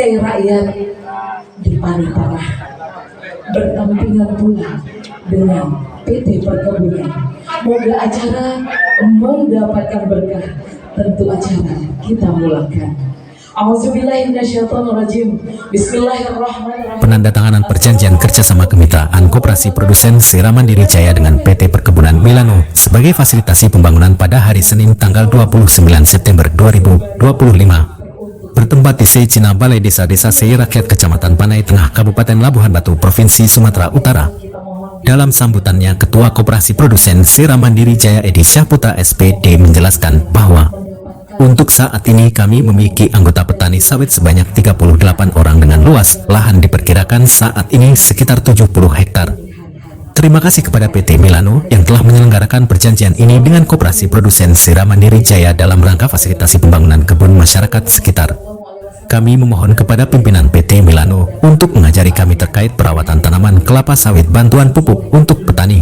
Saya rakyat di Paripurna berdampingan pula dengan PT Perkebunan. Moga acara mendapatkan berkah. Tentu acara kita mulakan. Auzubillahiminasyaitonirrajim. Bismillahirrahmanirrahim. Penandatanganan perjanjian kerjasama kemitraan koperasi produsen Sera Mandiri Jaya dengan PT Perkebunan Milano sebagai fasilitasi pembangunan pada hari Senin tanggal 29 September 2025 bertempat di Secina Balai Desa-Desa Sei Rakyat Kecamatan Panai Tengah Kabupaten Labuhan Batu Provinsi Sumatera Utara. Dalam sambutannya, Ketua Koperasi Produsen Sera Mandiri Jaya Edi Syahputra SPD menjelaskan bahwa untuk saat ini kami memiliki anggota petani sawit sebanyak 38 orang dengan luas lahan diperkirakan saat ini sekitar 70 hektar. Terima kasih kepada PT Milano yang telah menyelenggarakan perjanjian ini dengan Koperasi Produsen Sera Mandiri Jaya dalam rangka fasilitasi pembangunan kebun masyarakat sekitar. Kami memohon kepada pimpinan PT Milano untuk mengajari kami terkait perawatan tanaman kelapa sawit bantuan pupuk untuk petani.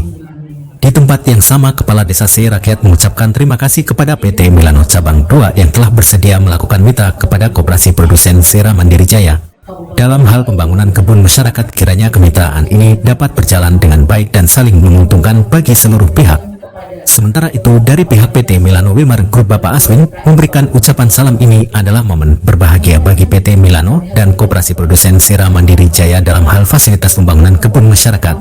Di tempat yang sama, Kepala Desa Sei Rakyat mengucapkan terima kasih kepada PT Milano Cabang 2 yang telah bersedia melakukan mitra kepada Koperasi Produsen Sera Mandiri Jaya. Dalam hal pembangunan kebun masyarakat, kiranya kemitraan ini dapat berjalan dengan baik dan saling menguntungkan bagi seluruh pihak. Sementara itu, dari pihak PT Milano Wilmar Group, Bapak Aswin memberikan ucapan salam. Ini adalah momen berbahagia bagi PT Milano dan Koperasi Produsen Sera Mandiri Jaya dalam hal fasilitas pembangunan kebun masyarakat.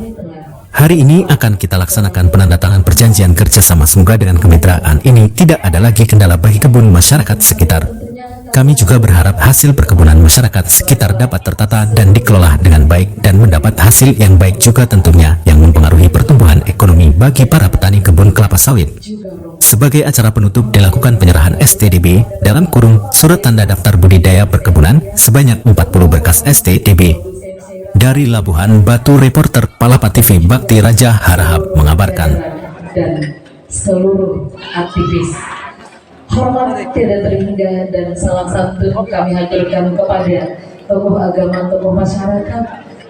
Hari ini akan kita laksanakan penandatangan perjanjian kerjasama. Semoga dengan kemitraan ini tidak ada lagi kendala bagi kebun masyarakat sekitar. Kami juga berharap hasil perkebunan masyarakat sekitar dapat tertata dan dikelola dengan baik dan mendapat hasil yang baik juga tentunya yang mempengaruhi pertumbuhan ekonomi bagi para petani kebun kelapa sawit. Sebagai acara penutup dilakukan penyerahan STDB dalam kurung surat tanda daftar budidaya perkebunan sebanyak 40 berkas STDB. Dari Labuhan Batu, reporter Palapa TV Bakti Raja Harahap mengabarkan. Dan seluruh aktivis, hormat tidak terhingga dan salam santun kami haturkan kepada tokoh agama, tokoh masyarakat,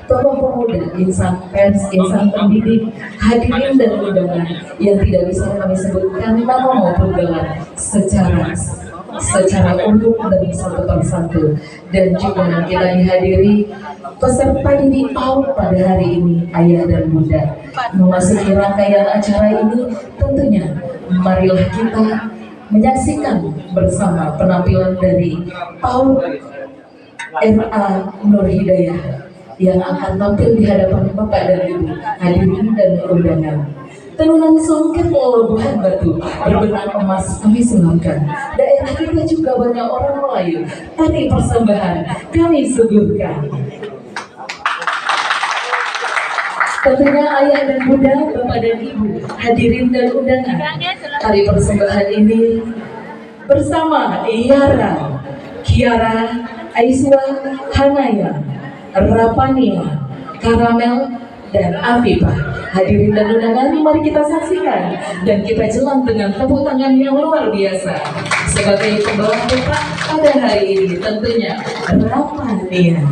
tokoh pemuda, insan pers, insan pendidik, hadirin dan undangan yang tidak bisa kami sebutkan nama maupun gelar secara umum dan satu persatu. Dan juga kita dihadiri peserta didik PAUD pada hari ini, ayah dan bunda. Memasuki rangkaian acara ini, tentunya marilah kita menyaksikan bersama penampilan dari PAUD RA Nur Hidayah yang akan tampil di hadapan Bapak dan Ibu, hadirin dan undangan. Tenunan songket Labuhan Batu berbenang emas kami sungguhkan. Daerah kita juga banyak orang Melayu, tapi persembahan kami suguhkan. Tentunya ayah dan bunda, bapak dan ibu, hadirin dan undangan, tari persembahan ini bersama Yara, Kiara, Aiswa, Hanaya, Rapania, Karamel, dan Afifah. Hadirin dan undangan, mari kita saksikan dan kita jelang dengan tepuk tangan yang luar biasa sebagai pembawa kita pada hari ini, tentunya Rapania.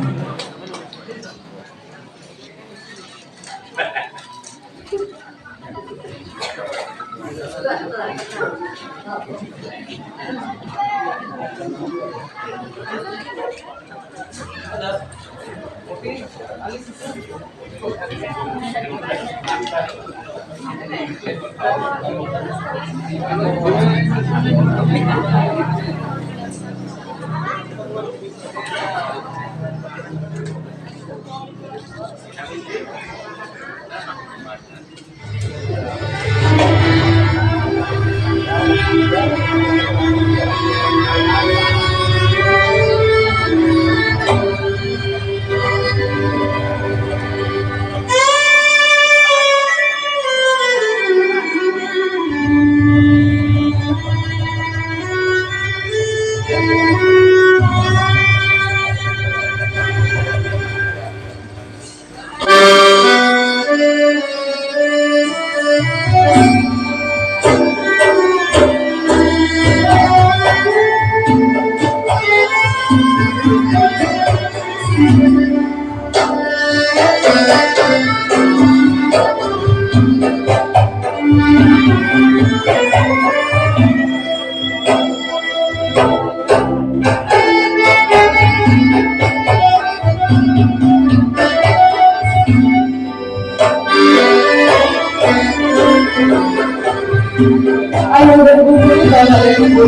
Ayah dan bunda Bapak dan Ibu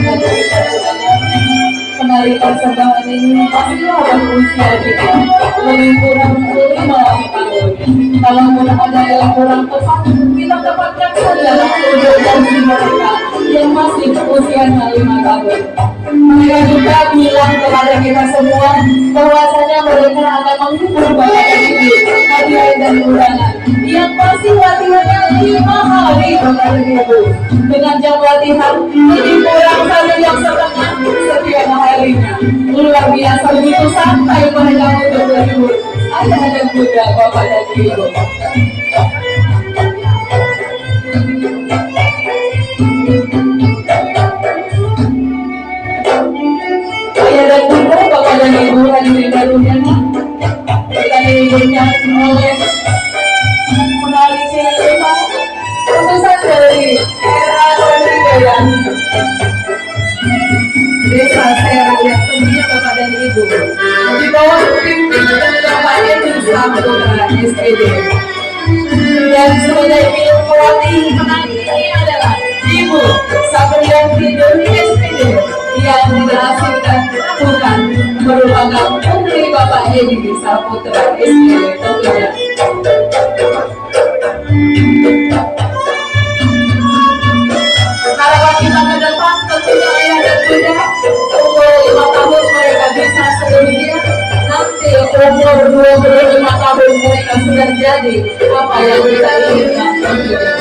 penarikan sembahkan ini pasti ada usia kita lebih kurang 5 tahun. Kalaupun ada yang kurang tepat, kita dapatkan saja untuk janji mereka yang masih usianya 5 tahun. Mereka juga bilang kepada kita semua bahwasanya mereka akan menghibur Bapak dan Ibu, hadiah dan undangan yang pasti latihannya 5 hari Bapak dan Ibu. Dengan jam latihan lebih kurang 1,5 jam setiap harinya. Luar biasa begitu santai mereka untuk berhibur ayah dan bunda Bapak dan Ibu. Ayah dan bunda Bapak dan Ibu hadirin berundangan kita diberikan oleh penari Cililipa utusan dari era Rodriguez Desa Serakyat tentunya Bapak dan Ibu di bawah pimpinan Bapak Edi Saputra SPD dan sebagai pihak mewakili penari ini adalah Ibu Sapriyanti Dewi SPD yang dihasilkan bukan merupakan putri Bapak Edi Saputra SPD tentunya. Harapan kita ke depan tentunya ayah dan bunda umur 5 tahun mereka bisa sedemikian, nanti umur 25 tahun mereka sudah jadi apa yang kita inginkan tentunya.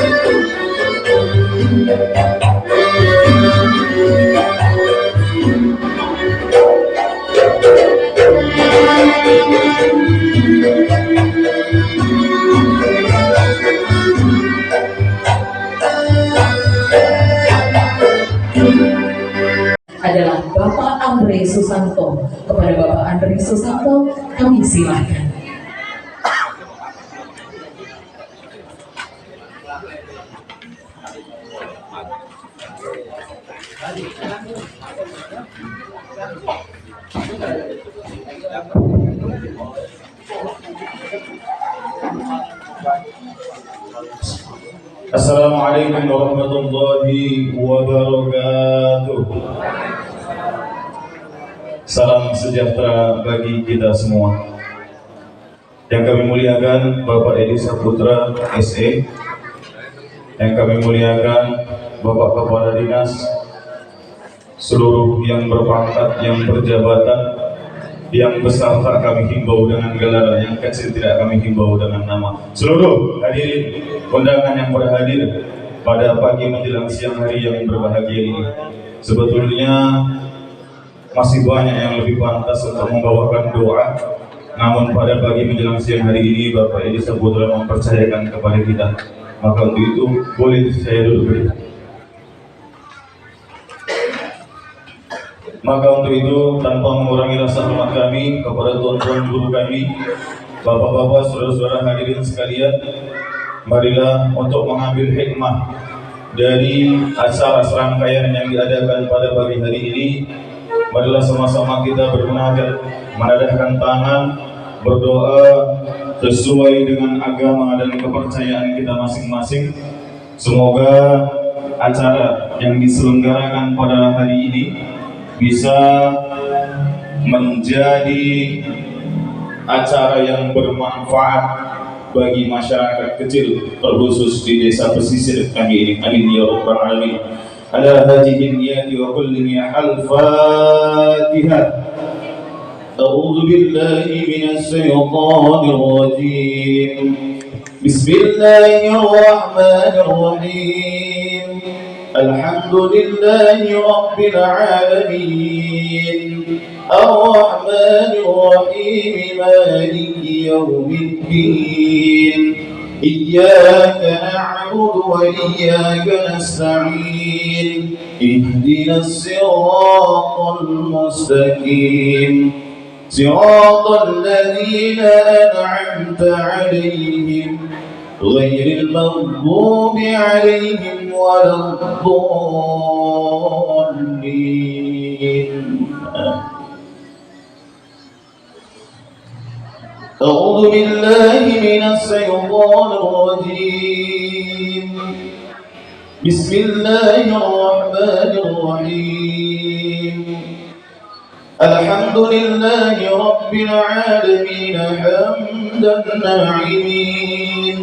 Adalah Bapak Andre Susanto. Kepada Bapak Andre Susanto kami silakan. Assalamualaikum warahmatullahi wabarakatuh. Salam sejahtera bagi kita semua. Yang kami muliakan Bapak Edi Saputra SE, yang kami muliakan Bapak Kepala Dinas, seluruh yang berpangkat, yang berjabatan, yang besar tak kami himbau dengan gelar, yang kecil tidak kami himbau dengan nama. Seluruh hadirin undangan yang berhadir pada pagi menjelang siang hari yang berbahagia ini, sebetulnya masih banyak yang lebih pantas untuk membawakan doa, namun pada pagi menjelang siang hari ini Bapak Edi Saputra mempercayakan kepada kita, maka untuk itu boleh saya duduk. Maka untuk itu tanpa mengurangi rasa hormat kami kepada tuan-tuan guru kami, bapak-bapak, saudara-saudara hadirin sekalian, marilah untuk mengambil hikmah dari acara serangkaian yang diadakan pada pagi hari ini. Marilah sama-sama kita bermunajat, menadahkan tangan, berdoa sesuai dengan agama dan kepercayaan kita masing-masing. Semoga acara yang diselenggarakan pada hari ini bisa menjadi acara yang bermanfaat bagi masyarakat kecil, terkhusus di desa pesisir kami ini. Amin ya rabbal alamin. Ala hadhihi niyati wa kulli al-Fatihah. A'udzu billahi minasy syaithanir rajim. Bismillahirrahmanirrahim. Alhamdulillahi rabbil alamin. Ar-Rahmanir Rahim, Maliki yaumiddin. إياك نعبد وإياك نستعين اهدنا الصراط المستقيم صراط الذين أنعمت عليهم غير المغضوب عليهم ولا الضالين. أعوذ بالله من الشيطان الرجيم. بسم الله الرحمن الرحيم الحمد لله رب العالمين حمدا ناعمين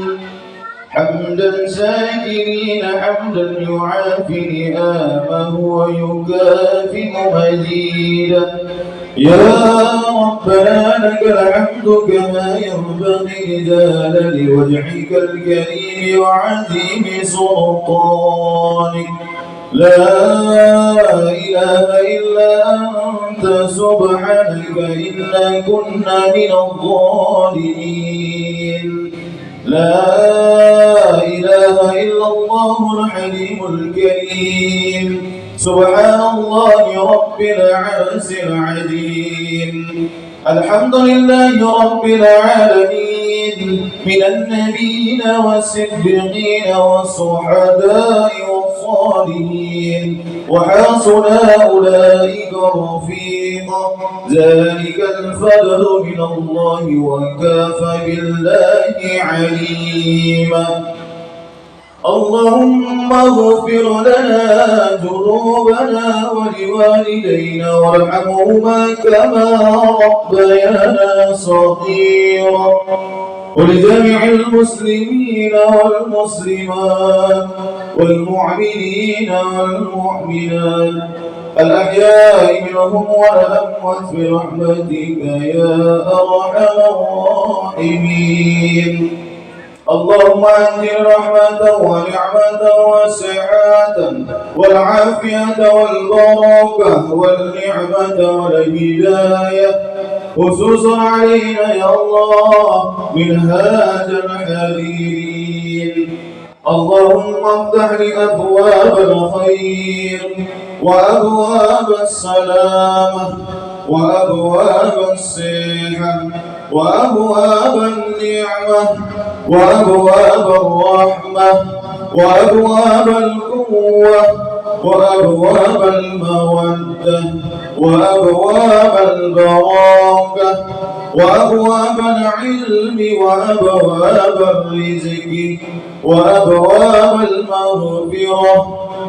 حمدا شاكرين حمدا يعافي نعمه ويكافئ مزيدا يا ربنا لك الحمد كما ينبغي لجلال وجهك الكريم وعظيم سلطانك لا إله إلا أنت سبحانك إنا كنا من الظالمين لا إله إلا الله الحليم الكريم سبحان الله رب العرش العظيم الحمد لله رب العالمين من النبيين والصديقين والشهداء والصالحين وحسن أولئك رفيقا ذلك الفضل من الله وكفى بالله عليما اللهم اغفر لنا ذنوبنا ولوالدينا وارحمهما كما ربيانا صغيرا ولجميع المسلمين والمسلمات والمؤمنين والمؤمنات الأحياء منهم والأموات برحمتك يا أرحم الراحمين اللهم أنزل رحمة ونعمة وسعادة والعافية والبركة والنعمة والهداية خصوصا علينا يا الله من هذا الحرير اللهم افتح لي أبواب الخير وأبواب السلامة وأبواب الصحة وأبواب النعمة وأبواب الرحمة وأبواب القوة وأبواب المودة وأبواب البركة وأبواب العلم وأبواب الرزق وأبواب المغفرة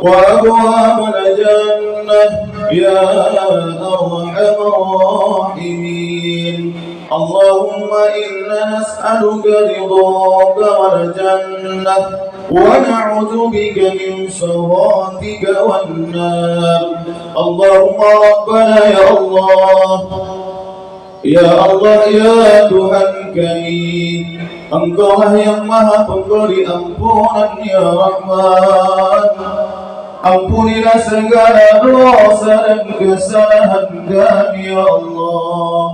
وأبواب الجنة يا أرحم الراحمين اللهم إنا نسألك رضاك والجنة ونعوذ بك من سخطك والنار اللهم ربنا يا الله ya Tuhan kami, Engkaulah yang maha pemberi ampunan ya Rahman. Ampunilah segala dosa dan kesalahan kami ya Allah.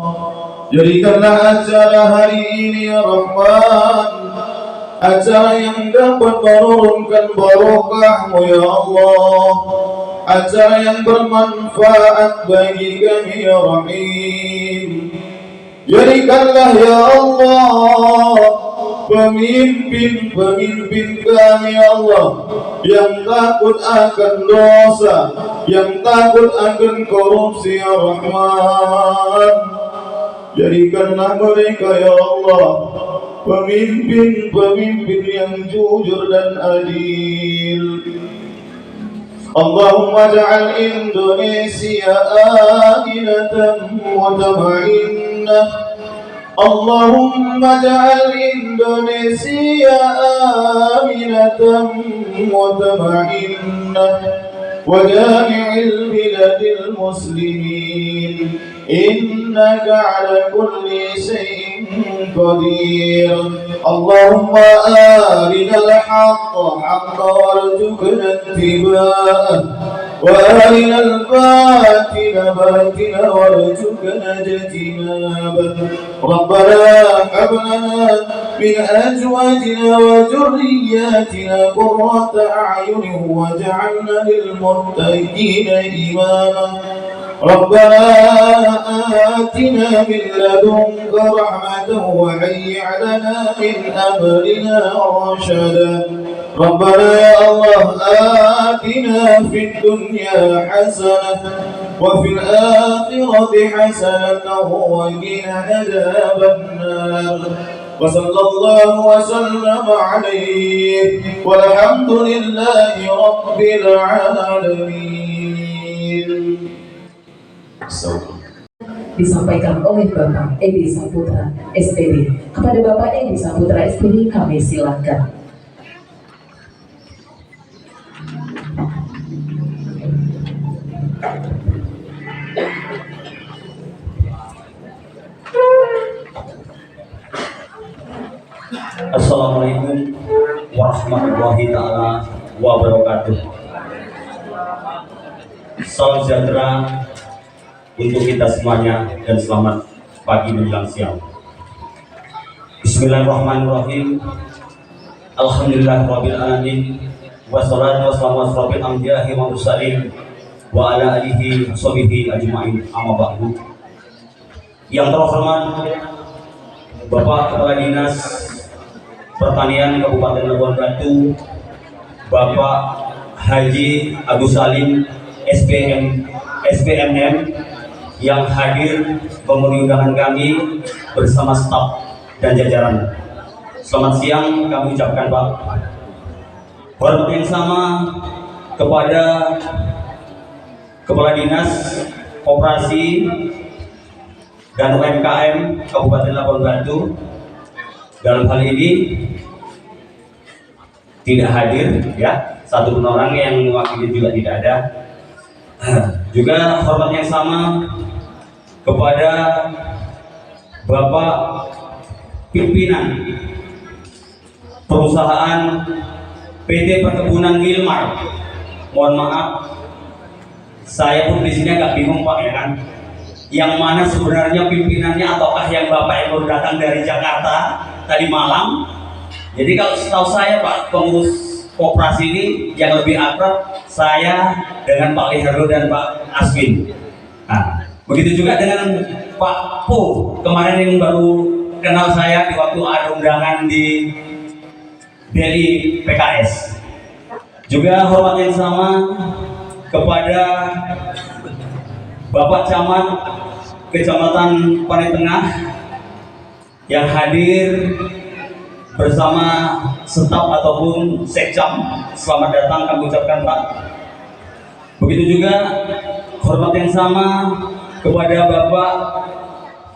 Jadikanlah acara hari ini ya Rahman acara yang dapat menurunkan barokah-Mu ya Allah, acara yang bermanfaat bagi kami ya Rahim. Jadikanlah ya Allah pemimpin-pemimpin kami ya Allah yang takut akan dosa, yang takut akan korupsi ya Rahman. Jadikanlah mereka ya Allah pemimpin-pemimpin yang jujur dan adil. Allahumma ja'al Indonesia aminatan mutma'innah. Allahumma ja'al Indonesia aminatan mutma'innah wa jami'il biladil muslimin innaka ala kulli shay'in qadir. Allahumma arinal haqqa haqqa warzuqna ittiba'ah wa arinal batila batila warzuqna ijtinabah. Rabbana hab lana min azwajina wa dhurriyyatina qurrata a'yunin waj'alna lil muttaqina imama. ربنا آتنا من لدنك رحمة وهيئ لنا من أمرنا رشدا. ربنا يا الله آتنا في الدنيا حسنة وفي الآخرة حسنة وقنا عذاب النار. وصلى الله وسلم عليه والحمد لله رب العالمين. Disampaikan oleh Bapak Edi Saputra SPD. Kepada Bapak Edi Saputra SPD kami silakan. Assalamualaikum warahmatullahi taala wabarakatuh. Salam sejahtera untuk kita semuanya dan selamat pagi menjelang siang. Bismillahirrahmanirrahim. Alhamdulillahirabbil alamin. Wassalatu wassalamu ala asyrofil anbiya'i wal mursalin wa ala alihi washabihi ajmain. Amma ba'du. Yang terhormat Bapak Kepala Dinas Pertanian Kabupaten Labuhan Batu, Bapak Haji Agus Salim SPMM yang hadir memenuhi undangan kami bersama staf dan jajaran. Selamat siang kami ucapkan Pak. Hormat yang sama kepada Kepala Dinas Koperasi dan UMKM Kabupaten Labuhan Batu. Dalam hal ini tidak hadir, ya, satu pun orang yang mewakili juga tidak ada. Juga hormat yang sama kepada Bapak pimpinan perusahaan PT Perkebunan Wilmar. Mohon maaf, saya pun di sini agak bingung Pak, ya kan? Yang mana sebenarnya pimpinannya ataukah yang Bapak yang baru datang dari Jakarta tadi malam. Jadi kalau setahu saya Pak pengurus koperasi ini yang lebih akrab saya dengan Pak Lihardo dan Pak Aswin. Nah, begitu juga dengan Pak Po kemarin yang baru kenal saya di waktu ada undangan di Delhi PKS. Juga hormat yang sama kepada Bapak Camat Kecamatan Panai Tengah yang hadir bersama staf ataupun sekcam. Selamat datang kami ucapkan Pak. Begitu juga hormat yang sama kepada Bapak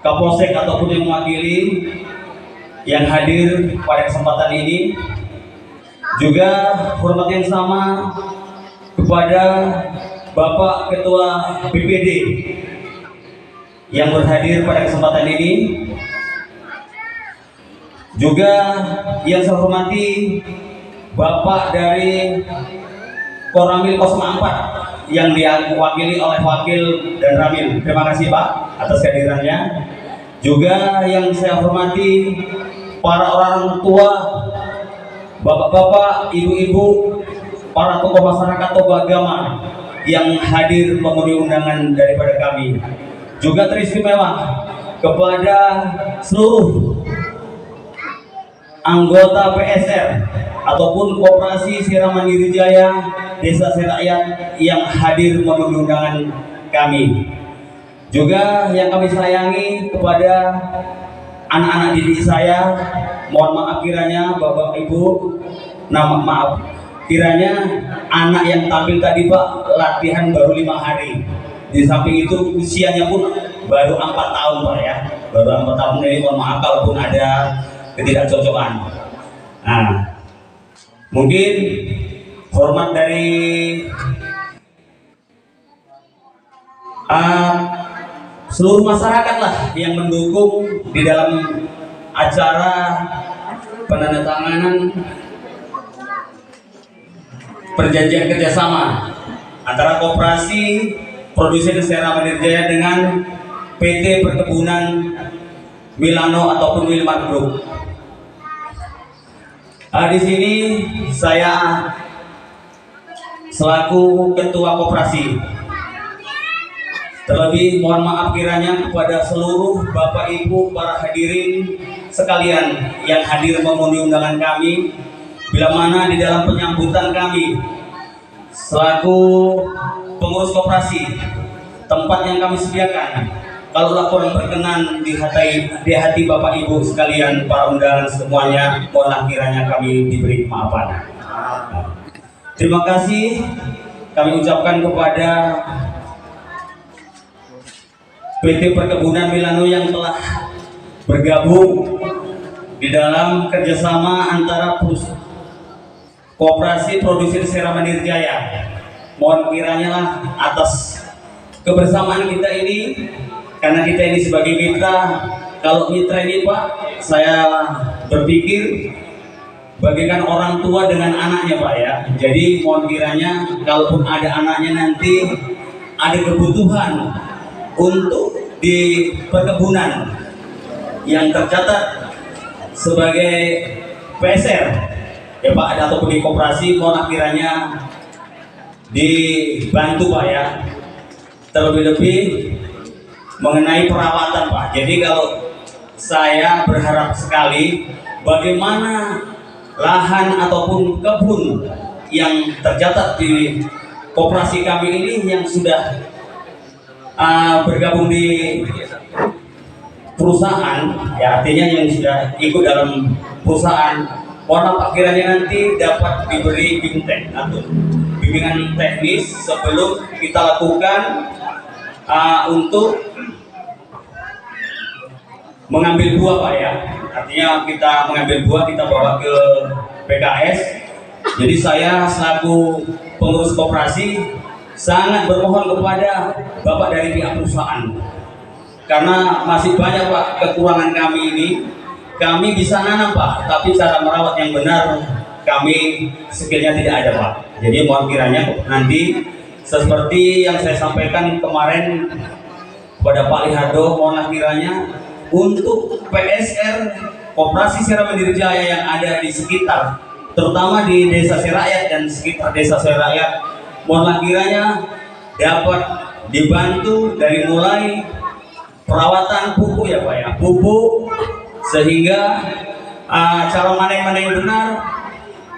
Kapolsek ataupun yang mewakili yang hadir pada kesempatan ini. Juga hormat yang sama kepada Bapak Ketua BPD yang berhadir pada kesempatan ini. Juga yang saya hormati Bapak dari Koramil 04 yang diwakili oleh Wakil dan Ramil. Terima kasih Pak atas kehadirannya. Juga yang saya hormati para orang tua, bapak-bapak, ibu-ibu, para tokoh masyarakat, tokoh agama yang hadir memenuhi undangan daripada kami. Juga teristimewa kepada seluruh anggota PSR ataupun Koperasi Sira Mandiri Jaya Desa Serakyat yang hadir memenuhi undangan kami. Juga yang kami sayangi kepada anak-anak didik saya, mohon maaf kiranya Bapak Ibu, maaf kiranya anak yang tampil tadi Pak latihan baru 5 hari. Di samping itu usianya pun baru 4 tahun Pak, ya, baru 4 tahun. Ini mohon maaf kalaupun ada ketidakcocokan. Nah, mungkin hormat dari seluruh masyarakat lah yang mendukung di dalam acara penandatanganan perjanjian kerjasama antara Koperasi Produsen Sera Mandiri Jaya dengan PT Perkebunan Milano ataupun Wilmar Group. Di sini saya selaku ketua koperasi. Terlebih mohon maaf kiranya kepada seluruh Bapak Ibu para hadirin sekalian yang hadir memenuhi undangan kami, bila mana di dalam penyambutan kami selaku pengurus koperasi, tempat yang kami sediakan kalau laporan berkenan di hati Bapak Ibu sekalian, para undangan semuanya, mohonlah kiranya kami diberi kemaafan. Terima kasih kami ucapkan kepada PT Perkebunan Milano yang telah bergabung di dalam kerjasama antara Koperasi Produsen Sera Mandiri Jaya. Mohon kiranya lah atas kebersamaan kita ini, karena kita ini sebagai mitra, kalau mitra ini Pak, saya berpikir bagaikan orang tua dengan anaknya Pak ya. Jadi mohon kiranya kalaupun ada anaknya nanti ada kebutuhan untuk di perkebunan yang tercatat sebagai PSR ya Pak, ataupun di koperasi, mohon kiranya dibantu Pak ya. Terlebih-lebih mengenai perawatan Pak. Jadi kalau saya berharap sekali bagaimana lahan ataupun kebun yang tercatat di koperasi kami ini yang sudah bergabung di perusahaan, ya artinya yang sudah ikut dalam perusahaan, mohon Pak kiranya nanti dapat diberi bimbingan atau bimbingan teknis sebelum kita lakukan untuk mengambil buah Pak ya. Artinya kita mengambil buah, kita bawa ke PKS. Jadi saya selaku pengurus koperasi sangat bermohon kepada Bapak dari pihak perusahaan, karena masih banyak Pak kekurangan kami ini. Kami bisa nanam Pak, tapi cara merawat yang benar kami skillnya tidak ada Pak. Jadi mohon kiranya nanti seperti yang saya sampaikan kemarin kepada Pak Lihardo, mohon kiranya untuk PSR Koperasi Sera Mandiri Jaya yang ada di sekitar, terutama di Desa Serakyat dan sekitar Desa Serakyat, mohon kiranya dapat dibantu dari mulai perawatan pupuk ya Pak ya, pupuk, sehingga cara manen yang benar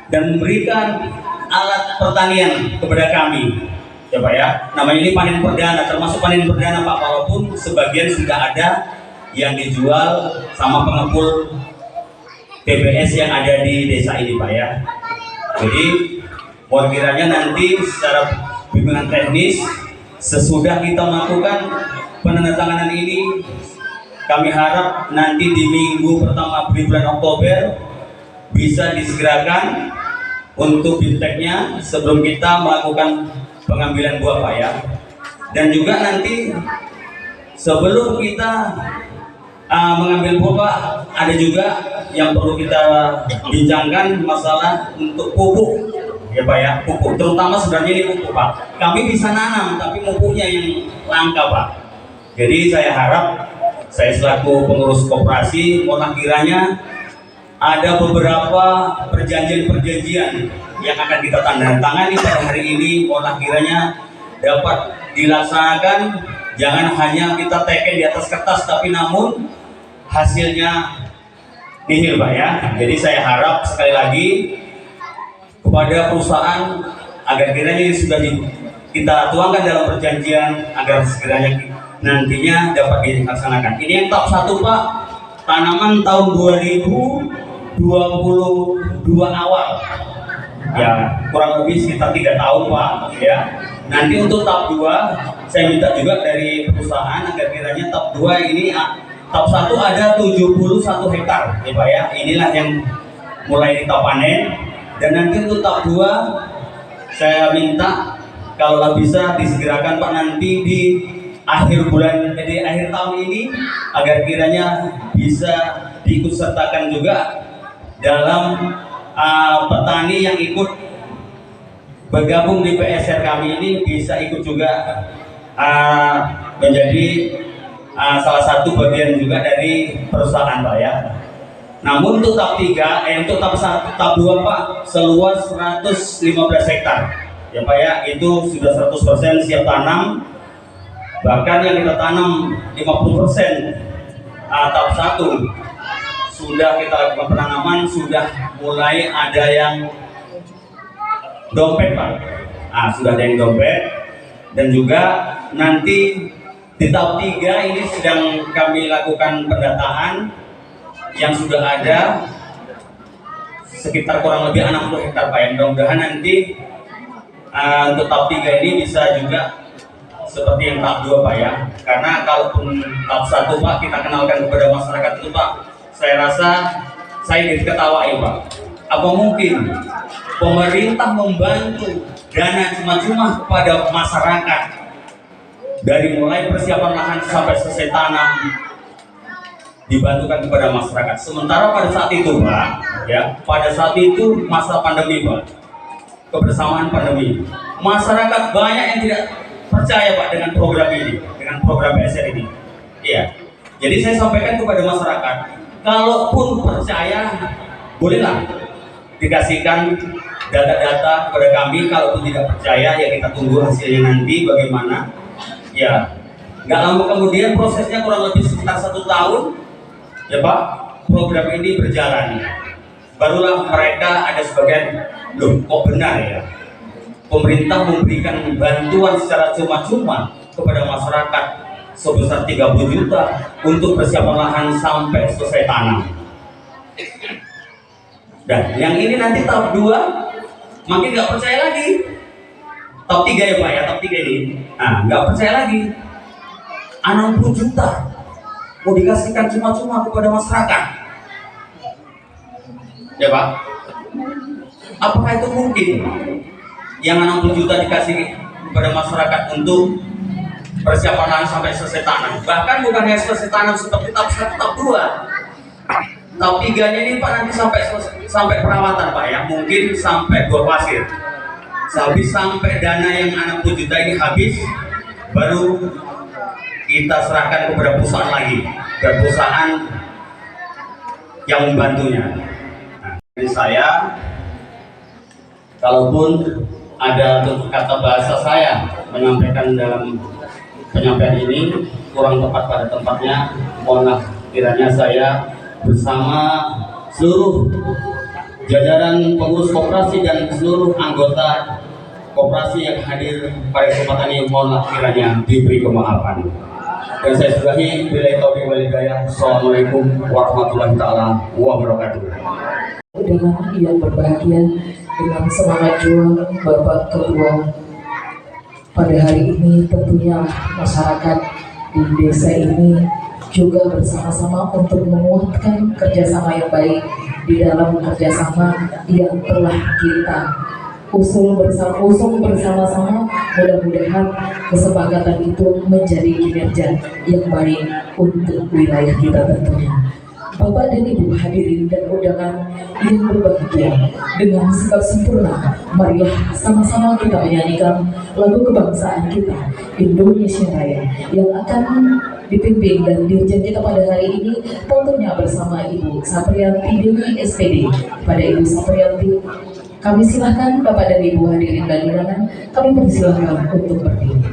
dan memberikan alat pertanian kepada kami ya Pak ya. Namanya ini panen perdana, termasuk panen perdana Pak, walaupun sebagian sudah ada yang dijual sama pengepul TBS yang ada di desa ini Pak ya. Jadi mohon kiranya nanti secara bimbingan teknis sesudah kita melakukan penandatanganan ini, kami harap nanti di minggu pertama di bulan Oktober bisa disegerakan untuk binteknya sebelum kita melakukan pengambilan buah Pak ya. Dan juga nanti sebelum kita mengambil buah Pak, ada juga yang perlu kita bincangkan masalah untuk pupuk ya Pak ya, pupuk, terutama sebenarnya ini pupuk Pak. Kami bisa nanam tapi pupuknya yang langka Pak. Jadi saya harap, saya selaku pengurus koperasi, mohon kiranya ada beberapa perjanjian-perjanjian yang akan kita tandatangani pada hari ini, mohon kiranya dapat dilaksanakan. Jangan hanya kita teken di atas kertas tapi namun hasilnya nihil Pak ya. Jadi saya harap sekali lagi kepada perusahaan agar kiranya sudah kita tuangkan dalam perjanjian agar sekiranya nantinya dapat dilaksanakan. Ini yang tahap 1 Pak, tanaman tahun 2022 awal ya, kurang lebih sekitar 3 tahun Pak ya. Nanti untuk tahap 2 saya minta juga dari perusahaan agar kiranya tahap 2 ini, tahap 1 ada 71 hektar ya Pak ya, inilah yang mulai kita panen. Dan nanti untuk tahap 2 saya minta kalau bisa disegerakan Pak nanti di akhir bulan, di akhir tahun ini, agar kiranya bisa diikut sertakan juga dalam petani yang ikut bergabung di PSR kami ini bisa ikut juga menjadi salah satu bagian juga dari perusahaan Pak ya. Namun untuk tahap 3, untuk tahap 2 Pak, seluas 115 hektar ya Pak ya, itu sudah 100% siap tanam. Bahkan yang kita tanam 50% tahap 1 sudah kita lakukan penanaman, sudah mulai ada yang dompet Pak. Sudah ada yang dompet. Dan juga nanti Di tahap 3 ini sedang kami lakukan pendataan yang sudah ada sekitar kurang lebih 60 hektar Pak. Ya. Mudah-mudahan nanti untuk tahap 3 ini bisa juga seperti yang tahap 2 Pak ya. Karena kalaupun tahap 1 Pak kita kenalkan kepada masyarakat itu Pak, saya rasa saya diketawai Pak. Apa mungkin pemerintah membantu dana cuma-cuma kepada masyarakat dari mulai persiapan lahan sampai selesai tanam dibantukan kepada masyarakat. Sementara pada saat itu Pak, ya, pada saat itu masa pandemi Pak, kebersamaan pandemi, masyarakat banyak yang tidak percaya Pak dengan program ini, dengan program BSR ini. Iya. Jadi saya sampaikan kepada masyarakat, kalaupun percaya, bolehlah dikasihkan data-data kepada kami. Kalaupun tidak percaya, ya kita tunggu hasilnya nanti bagaimana. Ya, nggak lama kemudian prosesnya kurang lebih sekitar 1 tahun, ya Pak, program ini berjalan. Barulah mereka ada sebagian, loh kok benar ya, pemerintah memberikan bantuan secara cuma-cuma kepada masyarakat sebesar 30 juta untuk persiapan lahan sampai selesai tanam. Dan yang ini nanti tahap 2 makin nggak percaya lagi. Tahap 3 ya Pak ya, tahap 3 ini. Nah, nggak percaya lagi. 60 juta mau dikasihkan cuma-cuma kepada masyarakat. Ya Pak. Apakah itu mungkin? Yang 60 juta dikasih kepada masyarakat untuk persiapan lahan sampai selesai tanam. Bahkan bukan hanya selesai tanam seperti tahap 1, tahap 2. Tahap 3-nya ini Pak nanti sampai perawatan Pak ya, mungkin sampai gua pasir. Habis sampai dana yang 60 juta ini habis, baru kita serahkan kepada perusahaan lagi, dan perusahaan yang membantunya. Nah, ini saya, kalaupun ada kata bahasa saya menyampaikan dalam penyampaian ini kurang tepat pada tempatnya, mohonlah kiranya saya bersama seluruh jajaran pengurus koperasi dan seluruh anggota koperasi yang hadir pada kesempatan ini, mohonlah kiranya diberi kemaafan. Dan saya sudahi, billahi taufiq wal hidayah. Assalamualaikum warahmatullahi taala wabarakatuh. Dengan yang berbahagia, dengan semangat juang Bapak Ketua pada hari ini, tentunya masyarakat di desa ini juga bersama-sama untuk menguatkan kerjasama yang baik di dalam kerjasama yang telah kita usung bersama-sama. Mudah-mudahan kesepakatan itu menjadi kinerja yang baik untuk wilayah kita tentunya. Bapak dan Ibu hadirin dan undangan yang berbahagia, dengan sikap sempurna, marilah sama-sama kita menyanyikan lagu kebangsaan kita, Indonesia Raya, yang akan dipimpin dan dirjen kita pada hari ini tentunya bersama Ibu Saprianti Dewi SPD. Pada Ibu Saprianti, kami silahkan Bapak dan Ibu hadirin dan undangan, kami persilahkan untuk berdiri.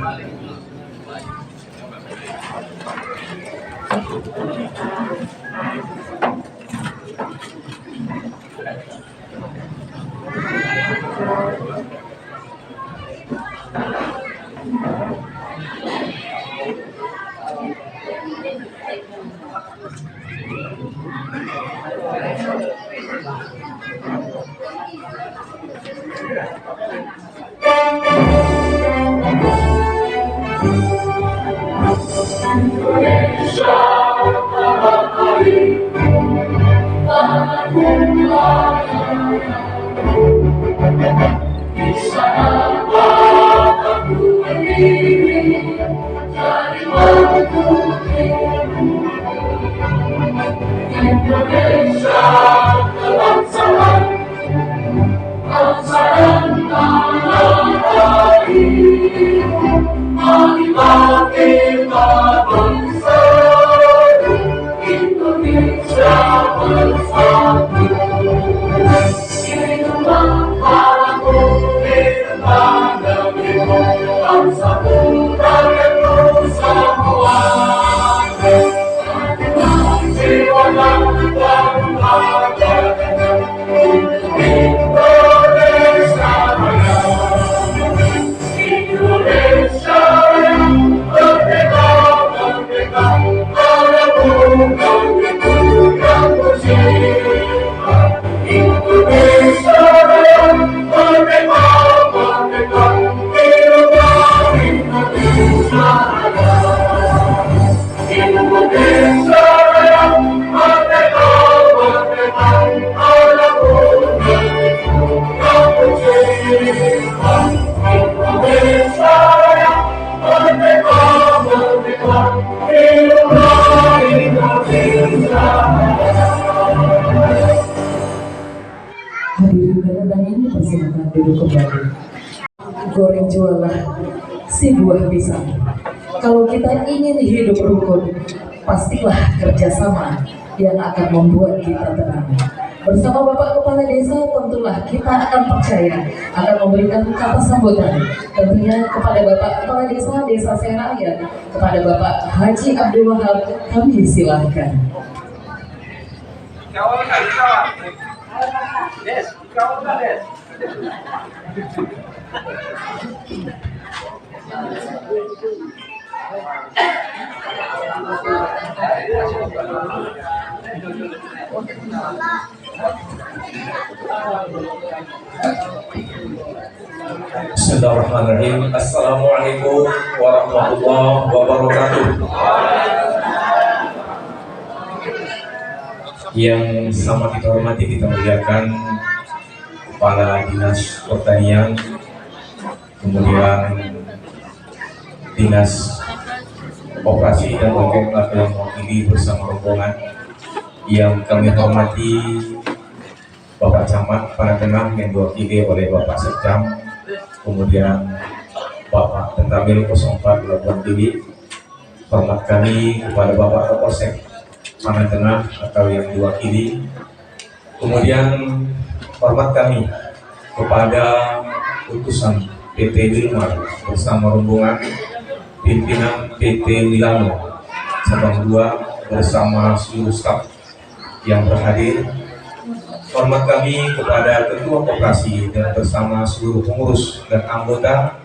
Indonesia, merdeka. Hadirin dan undangan ini persilakan duduk kembali. Goreng jualah si buah pisang. Kalau kita ingin hidup rukun, pastilah kerjasama yang akan membuat kita tenang. Bersama Bapak Kepala Desa tentulah kita akan percaya akan memberikan kata sambutan tentunya kepada Bapak Kepala Desa Desa Seraya, kepada Bapak Haji Abdul Wahab, kami silahkan. Bismillahirrahmanirrahim. Assalamualaikum warahmatullahi wabarakatuh. Yang sama kita hormati, kita muliakan Kepala Dinas Pertanian, kemudian Dinas Operasi dan Logistik yang mewakili bersama rombongan. Yang kami hormati Bapak Camat Panatengah yang diwakili oleh Bapak Sekcam, kemudian Bapak Tentamil 04 Labuan Bibi. Hormat kami kepada Bapak Kapolsek Panatengah atau yang diwakili. Kemudian hormat kami kepada utusan PT Wilmar bersama rombongan pimpinan PT Milano Sabang 2 bersama seluruh staf yang berhadir. Hormat kami kepada Ketua Koperasi dan bersama seluruh pengurus dan anggota,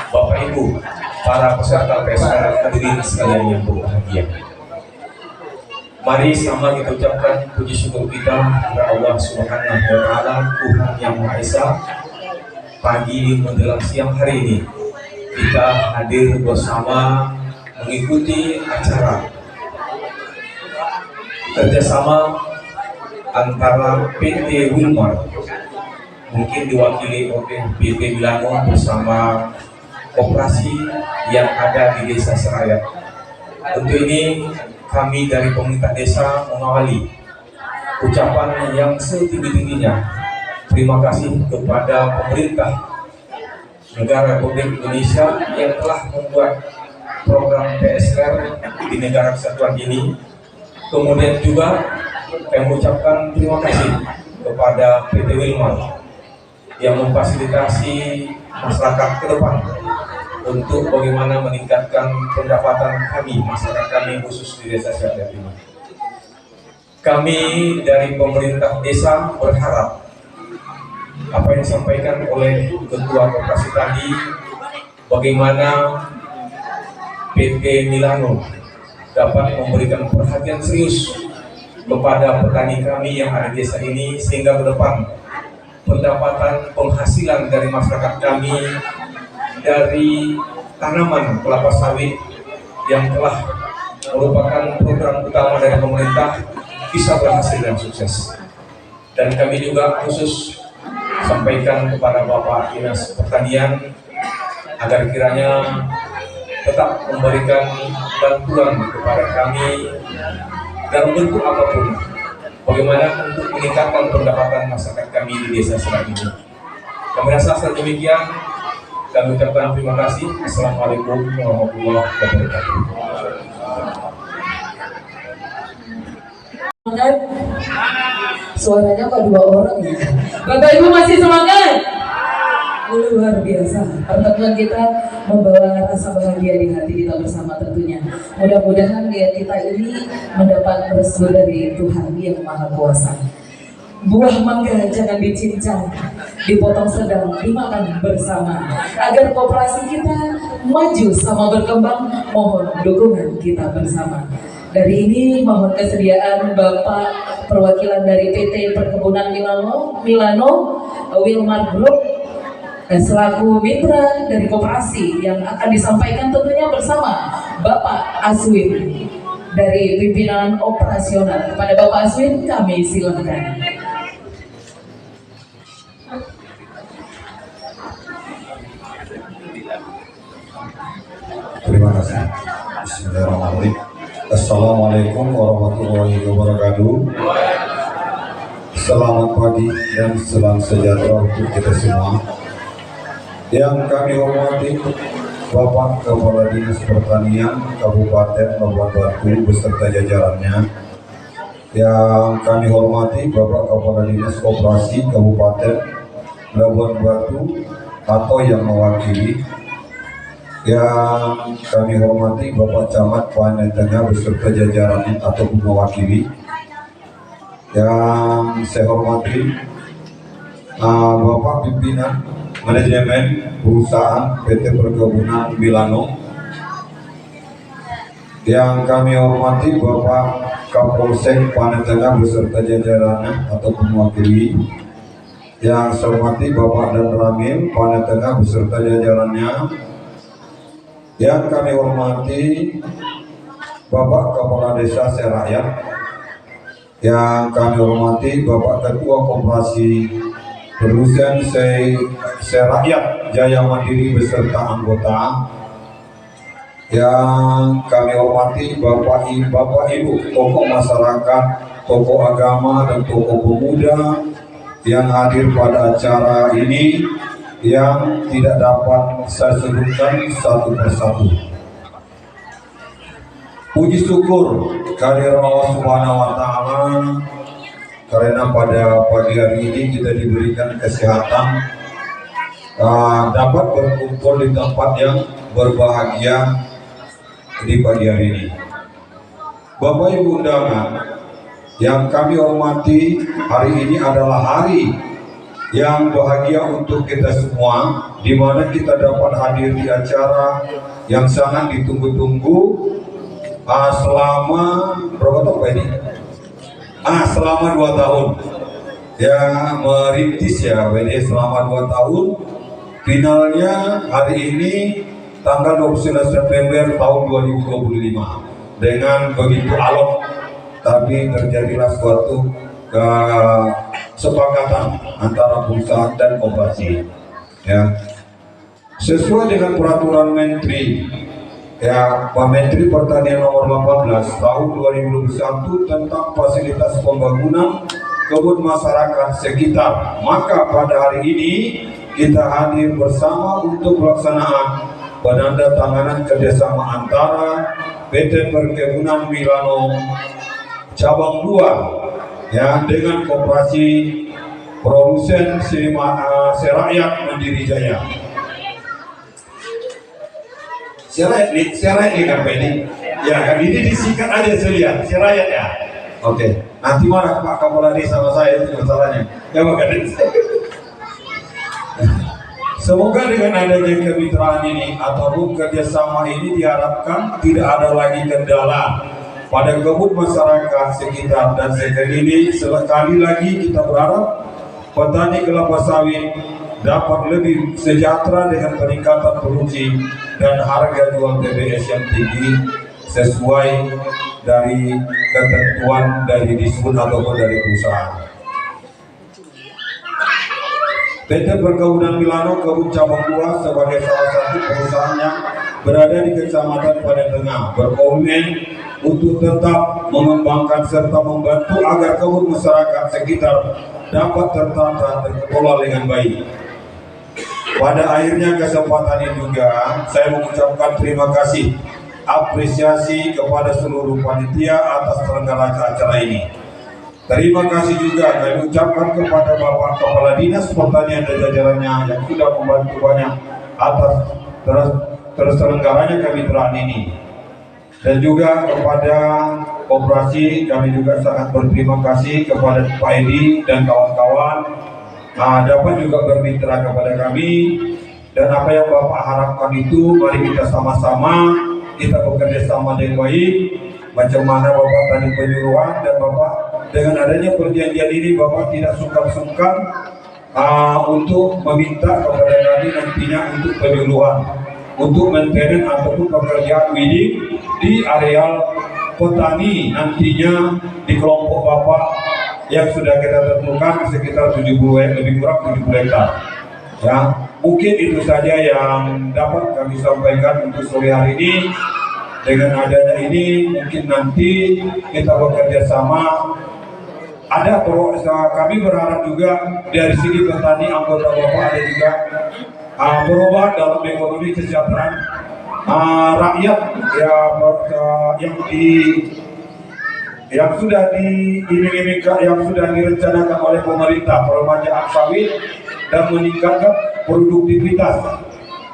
Bapak Ibu, para peserta PSR, hadirin sekalian yang berbahagia. Mari sama kita ucapkan puji syukur kita kepada Allah Subhanahu wa Ta'ala, Tuhan yang Maha Esa. Pagi menjelang siang hari ini kita hadir bersama mengikuti acara kerjasama antara PT Wilmar, mungkin diwakili oleh PT Milano bersama koperasi yang ada di Desa Seraya. Tentu ini kami dari pemerintah desa mengawali ucapan yang setinggi-tingginya terima kasih kepada pemerintah negara Republik Indonesia yang telah membuat program PSR di negara kesatuan ini. Kemudian juga kami mengucapkan terima kasih kepada PT Wilmar yang memfasilitasi masyarakat ke depan untuk bagaimana meningkatkan pendapatan kami, masyarakat kami khusus di Desa Seraya ini. Kami dari pemerintah desa berharap apa yang disampaikan oleh Ketua Koperasi tadi, bagaimana PT Milano dapat memberikan perhatian serius kepada petani kami yang ada di desa ini, sehingga ke depan pendapatan penghasilan dari masyarakat kami dari tanaman kelapa sawit yang telah merupakan program utama dari pemerintah bisa berhasil dan sukses. Dan kami juga khusus sampaikan kepada Bapak Dinas Pertanian agar kiranya tetap memberikan bantuan kepada kami dalam bentuk apapun, bagaimana untuk meningkatkan pendapatan masyarakat kami di Desa Seraya ini. Kami rasa demikian. Kami ucapkan terima kasih. Assalamualaikum warahmatullahi wabarakatuh. Semangat. Suaranya kok dua orang ya. Bapak Ibu masih semangat? Luar biasa. Pertemuan kita membawa rasa bahagia di hati kita bersama tentunya. Mudah-mudahan niat kita ini mendapat restu dari Tuhan yang Maha Kuasa. Buah mangga jangan dicincang, dipotong sedang, dimakan bersama. Agar koperasi kita maju sama berkembang, mohon dukungan kita bersama. Dari ini mohon kesediaan Bapak perwakilan dari PT Perkebunan Milano Wilmar Group selaku mitra dari koperasi yang akan disampaikan tentunya bersama Bapak Aswin dari pimpinan operasional. Kepada Bapak Aswin kami silakan. Terima kasih. Bismillahirrahmanirrahim. Assalamualaikum warahmatullahi wabarakatuh. Selamat pagi dan salam sejahtera untuk kita semua. Yang kami hormati Bapak Kepala Dinas Pertanian Kabupaten Labuan Batu beserta jajarannya. Yang kami hormati Bapak Kepala Dinas Koperasi Kabupaten Labuan Batu atau yang mewakili. Yang kami hormati Bapak Camat Panai Tengah beserta jajarannya ataupun mewakili. Yang saya hormati Bapak Pimpinan Manajemen Perusahaan PT Perkebunan Milano. Yang kami hormati Bapak Kapolsek Panai Tengah beserta jajarannya ataupun mewakili. Yang saya hormati Bapak Dan Ramil Panai Tengah beserta jajarannya. Yang kami hormati Bapak Kepala Desa Serakyat. Yang kami hormati Bapak Ketua Koperasi Produsen Serakyat Jaya Mandiri beserta anggota. Yang kami hormati Bapak Ibu tokoh masyarakat, tokoh agama dan tokoh pemuda yang hadir pada acara ini yang tidak dapat saya sebutkan satu persatu. Puji syukur kehadirat Allah Subhanahu wa Ta'ala karena pada pagi hari ini kita diberikan kesehatan dapat berkumpul di tempat yang berbahagia di pagi hari ini. Bapak Ibu undangan yang kami hormati, hari ini adalah hari yang bahagia untuk kita semua, di mana kita dapat hadir di acara yang sangat ditunggu-tunggu selama berapa tahun ini? Selama 2 tahun. Ya merintis ya, WD selama 2 tahun. Finalnya hari ini tanggal 29 September tahun 2025. Dengan begitu alot, tapi terjadilah suatu kesepakatan antara perusahaan dan koperasi. Ya. Sesuai dengan peraturan Menteri Pak Menteri Pertanian nomor 18 tahun 2021 tentang fasilitas pembangunan kebun masyarakat sekitar, maka pada hari ini kita hadir bersama untuk pelaksanaan penandatanganan kerjasama antara PT Perkebunan Milano cabang 2 ya dengan Koperasi Produsen Serakyat Mandiri Jaya. Serakyat ini apa ini? Ya kan ini disingkat aja saya lihat, Serakyat ya. Oke. Nanti mana Pak Kapolda sama saya itu masalahnya. Ya Pak. Semoga dengan adanya kemitraan ini ataupun kerjasama ini diharapkan tidak ada lagi kendala pada kebun masyarakat sekitar dan sekeliling. Sekali lagi kita berharap petani kelapa sawit dapat lebih sejahtera dengan peningkatan produksi dan harga jual TBS yang tinggi sesuai dari ketentuan dari disput ataupun dari perusahaan. PT Perkebunan Milano Kebun Cabang 2 sebagai salah satu perusahaan yang berada di Kecamatan Panai Tengah berkomitmen untuk tetap mengembangkan serta membantu agar kebun masyarakat sekitar dapat tertata dan terkelola dengan baik. Pada akhirnya kesempatan ini juga saya mengucapkan terima kasih, apresiasi kepada seluruh panitia atas terselenggaranya acara ini. Terima kasih juga kami ucapkan kepada Bapak Kepala Dinas Pertanian dan jajarannya yang sudah membantu banyak atas terselenggaranya kemitraan ini. Dan juga kepada koperasi kami juga sangat berterima kasih kepada Pak Edi dan kawan-kawan dapat juga bermitra kepada kami, dan apa yang Bapak harapkan itu mari kita sama-sama kita bekerja sama dengan baik. Macam mana Bapak tadi penyuluhan, dan Bapak dengan adanya perjanjian ini Bapak tidak sungkan-sungkan untuk meminta kepada kami nantinya untuk penyuluhan, untuk maintenance ataupun pekerjaan weeding di areal petani nantinya di kelompok Bapak yang sudah kita tentukan sekitar 70 lebih kurang 70 hektar. Ya, mungkin itu saja yang dapat kami sampaikan untuk sore hari ini. Dengan adanya ini mungkin nanti kita bekerja sama kami berharap juga dari segi petani anggota Bapak ada juga berubah dalam ekonomi kesejahteraan rakyat ya, yang di yang sudah diiming-imingkan, yang sudah direncanakan oleh pemerintah, peremajaan sawit dan meningkatkan produktivitas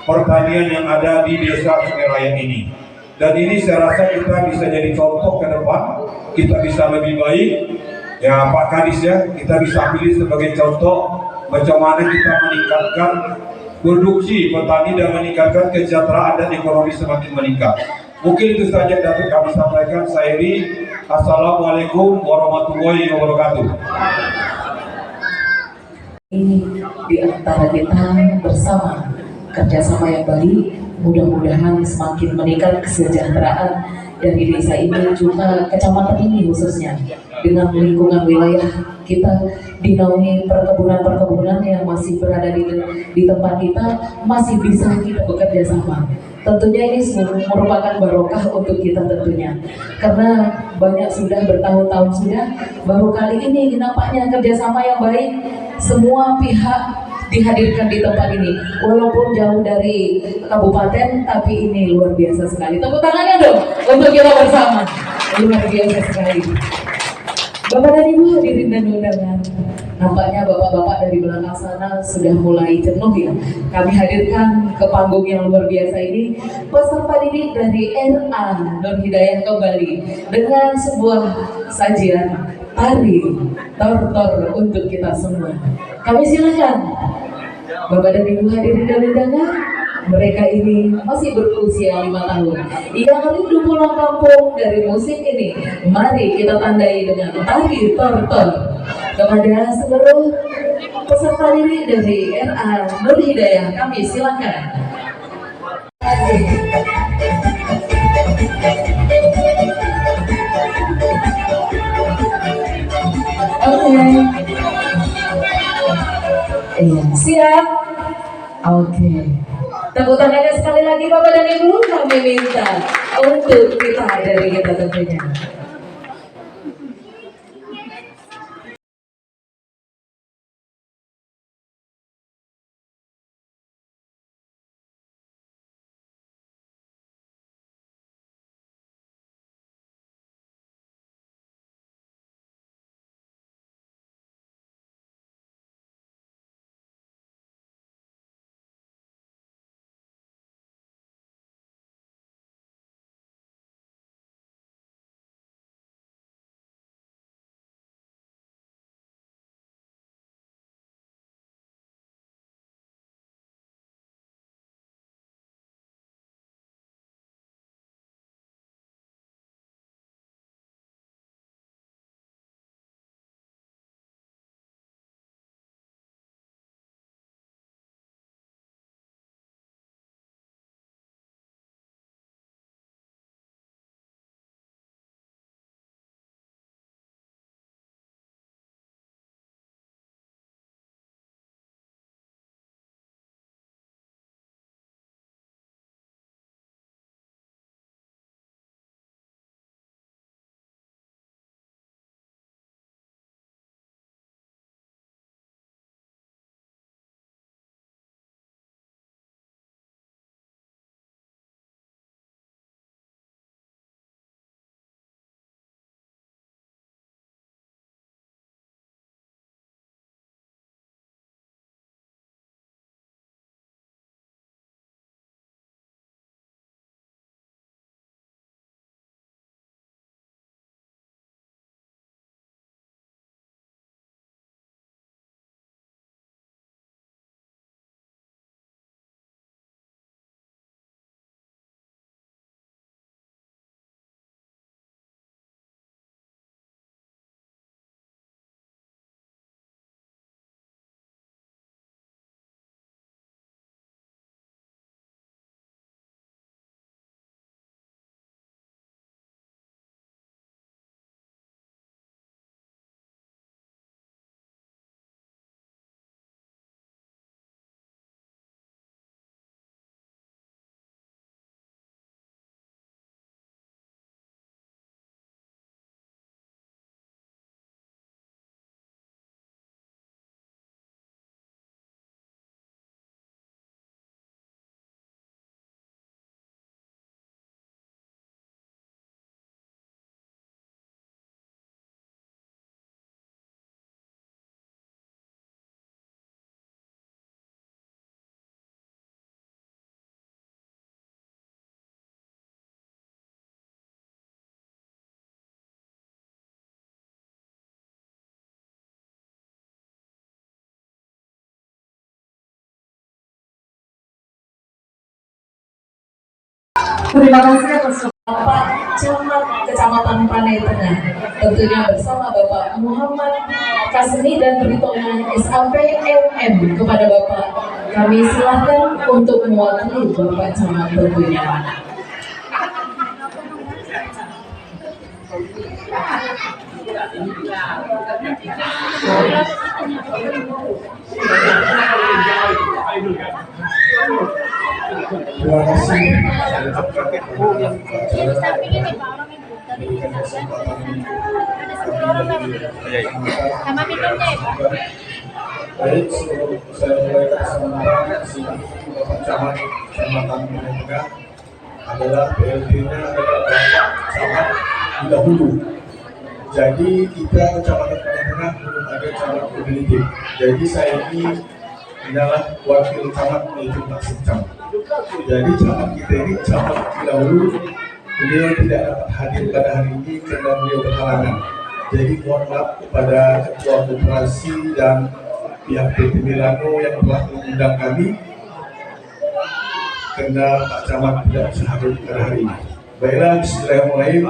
pertanian yang ada di desa Sungai Raya ini. Dan ini saya rasa kita bisa jadi contoh ke depan, kita bisa lebih baik. Ya Pak Kadis ya, kita bisa pilih sebagai contoh macam mana kita meningkatkan produksi petani dan meningkatkan kesejahteraan dan ekonomi semakin meningkat. Mungkin itu saja dapat kami sampaikan. Saya Edi. Assalamualaikum warahmatullahi wabarakatuh. Ini di antara kita bersama kerjasama yang baik, mudah-mudahan semakin meningkat kesejahteraan dari desa ini juga kecamatan ini khususnya dengan lingkungan wilayah kita dinaungi perkebunan-perkebunan yang masih berada di tempat kita masih bisa kita bekerja sama. Tentunya ini merupakan barokah untuk kita tentunya, karena banyak sudah bertahun-tahun sudah, baru kali ini nampaknya kerjasama yang baik, semua pihak dihadirkan di tempat ini, walaupun jauh dari kabupaten, tapi ini luar biasa sekali. Tepuk tangannya dong untuk kita bersama, luar biasa sekali. Bapak dan Ibu hadirin dan undangan, nampaknya bapak-bapak dari belakang sana sudah mulai jenuh ya. Kami hadirkan ke panggung yang luar biasa ini peserta didik dari RA Nur Hidayah kembali dengan sebuah sajian tari tor-tor untuk kita semua. Kami silakan Bapak dan Ibu hadirin dan undangan. Mereka ini masih berusia 5 tahun yang rindu pulang kampung dari musik ini. Mari kita tandai dengan tari tor-tor kepada seluruh peserta didik dari RA Nur Hidayah. Kami silakan. Oke. Siap. Oke. Tepuk tangannya sekali lagi Bapak dan Ibu, kami minta untuk kita dari kita tentunya. Terima kasih atas Bapak Camat Kecamatan Panai Tengah, tentunya bersama Bapak Muhammad Kasmi dan Britono SAP MM. Kepada Bapak kami silakan untuk mewakili Bapak Camat tentunya. Terima kasih. Baik, saya mulai kesempatan di sini Bapak Camat Kecamatan Panai Tengah adalah PLT-nya adalah Bapak Camat dahulu. Jadi kita Kecamatan Panai Tengah belum ada camat definitif. Jadi saya ini adalah wakil camat yaitu Pak Sekjam. Jadi camat kita ini camat dahulu, beliau tidak dapat hadir pada hari ini karena beliau berhalangan. Jadi mohon maaf kepada ketua koperasi dan pihak PT Milano yang telah mengundang kami karena Pak Camat tidak bisa hadir pada hari ini. Baiklah, bismillahirrahmanirrahim.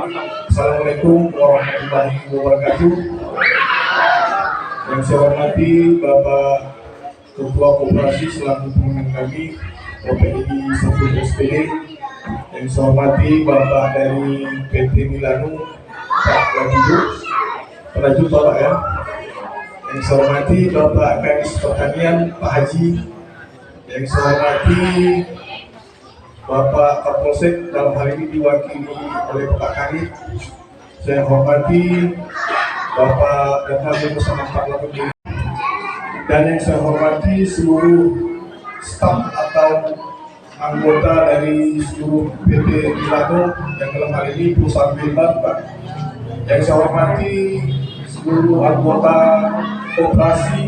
Assalamualaikum warahmatullahi wabarakatuh. Yang saya hormati Bapak Ketua Koperasi selaku pimpinan kami OPID 1 SPD. Yang saya hormati Bapak dari PT Milano Pak Lagido. Pernah jumpa Pak ya. Yang saya hormati Bapak Kadis Pertanian Pak Haji. Yang saya hormati Bapak Kapolsek dalam hal ini diwakili oleh Pak Kadis. Saya hormati Bapak dan Haji bersama Pak Lagido. Dan yang saya hormati seluruh staf atau anggota dari seluruh PT Milano yang dalam hal ini perusahaan Wilmar Pak. Yang saya hormati seluruh anggota koperasi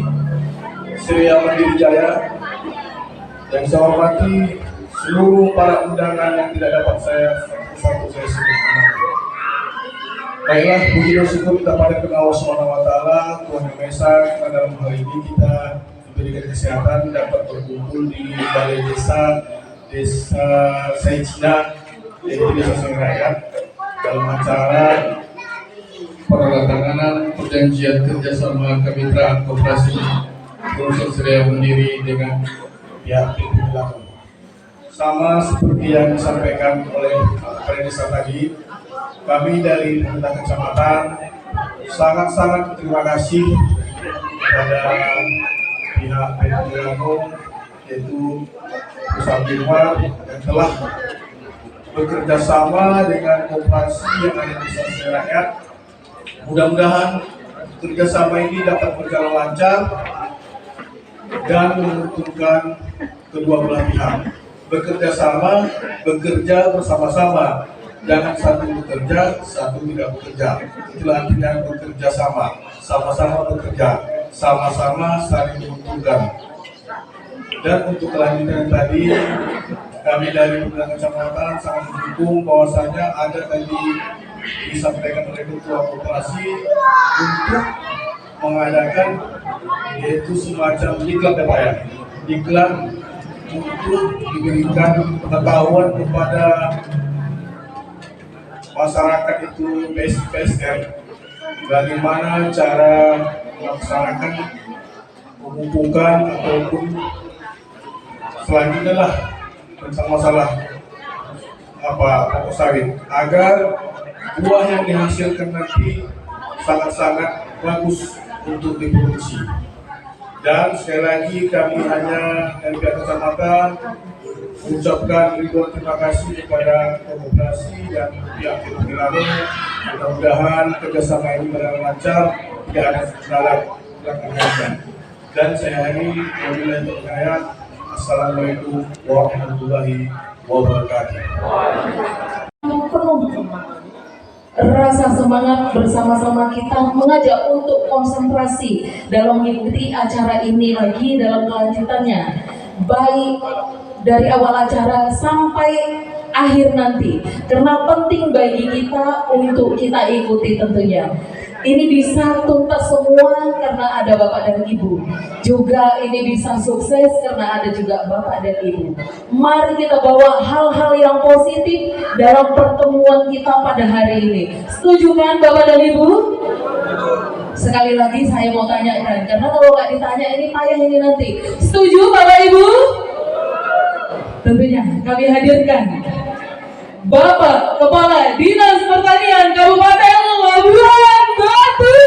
Surya Mandiri Jaya. Yang saya hormati seluruh para undangan yang tidak dapat saya satu saya sebutkan. Baiklah, puji dan syukur kita pada Allah Subhanahu wa Ta'ala, Tuhan Yang Maha Esa, karena dalam hal ini kita diberikan kesehatan dapat berkumpul di balai desa Saicina, yaitu Desa Sang Rakyat, dalam acara penandatanganan perjanjian kerjasama kemitraan koperasi perusahaan Surya Mandiri dengan pihak PT Milano. Sama seperti yang disampaikan oleh Kepala Desa tadi, kami dari pemerintah kecamatan sangat-sangat berterima kasih kepada pihak PT Milano, yaitu perusahaan Wilmar yang telah bekerja sama dengan koperasi yang ada di Desa Rakyat. Mudah-mudahan kerjasama ini dapat berjalan lancar dan menguntungkan kedua belah pihak. Bekerja bersama-sama. Jangan satu bekerja, satu tidak bekerja. Itulah artinya bekerja sama-sama bekerja, sama-sama saling menguntungkan. Dan untuk kelanjutan tadi, kami dari pemerintah kecamatan sangat mendukung bahwasanya ada tadi disampaikan oleh ketua koperasi untuk mengadakan yaitu semacam diklat ya Pak ya, diklat untuk diberikan pengetahuan kepada masyarakat itu PSR bagaimana cara melaksanakan mengumpulkan ataupun selanjutnya lah tentang masalah pokok sawit agar buah yang dihasilkan nanti sangat-sangat bagus untuk diproduksi. Dan sekali lagi kami hanya dari pihak kecamatan mengucapkan ribuan terima kasih kepada koperasi dan pihak PT Milano. Mudah-mudahan kerjasama ini berjalan lancar, tidak ada kendala belakang. Dan saya hari wabillahi taufiq. Assalamualaikum warahmatullahi wabarakatuh. Penuh rasa semangat bersama-sama kita mengajak untuk konsentrasi dalam mengikuti acara ini lagi dalam kelanjutannya, baik dari awal acara sampai akhir nanti, karena penting bagi kita untuk kita ikuti tentunya. Ini bisa tuntas semua karena ada Bapak dan Ibu. Juga ini bisa sukses karena ada juga Bapak dan Ibu. Mari kita bawa hal-hal yang positif dalam pertemuan kita pada hari ini. Setuju kan Bapak dan Ibu? Sekali lagi saya mau tanyakan, karena kalau nggak ditanya ini payah ini nanti. Setuju Bapak Ibu? Tentunya kami hadirkan Bapak Kepala Dinas Pertanian Kabupaten Labuhan Batu.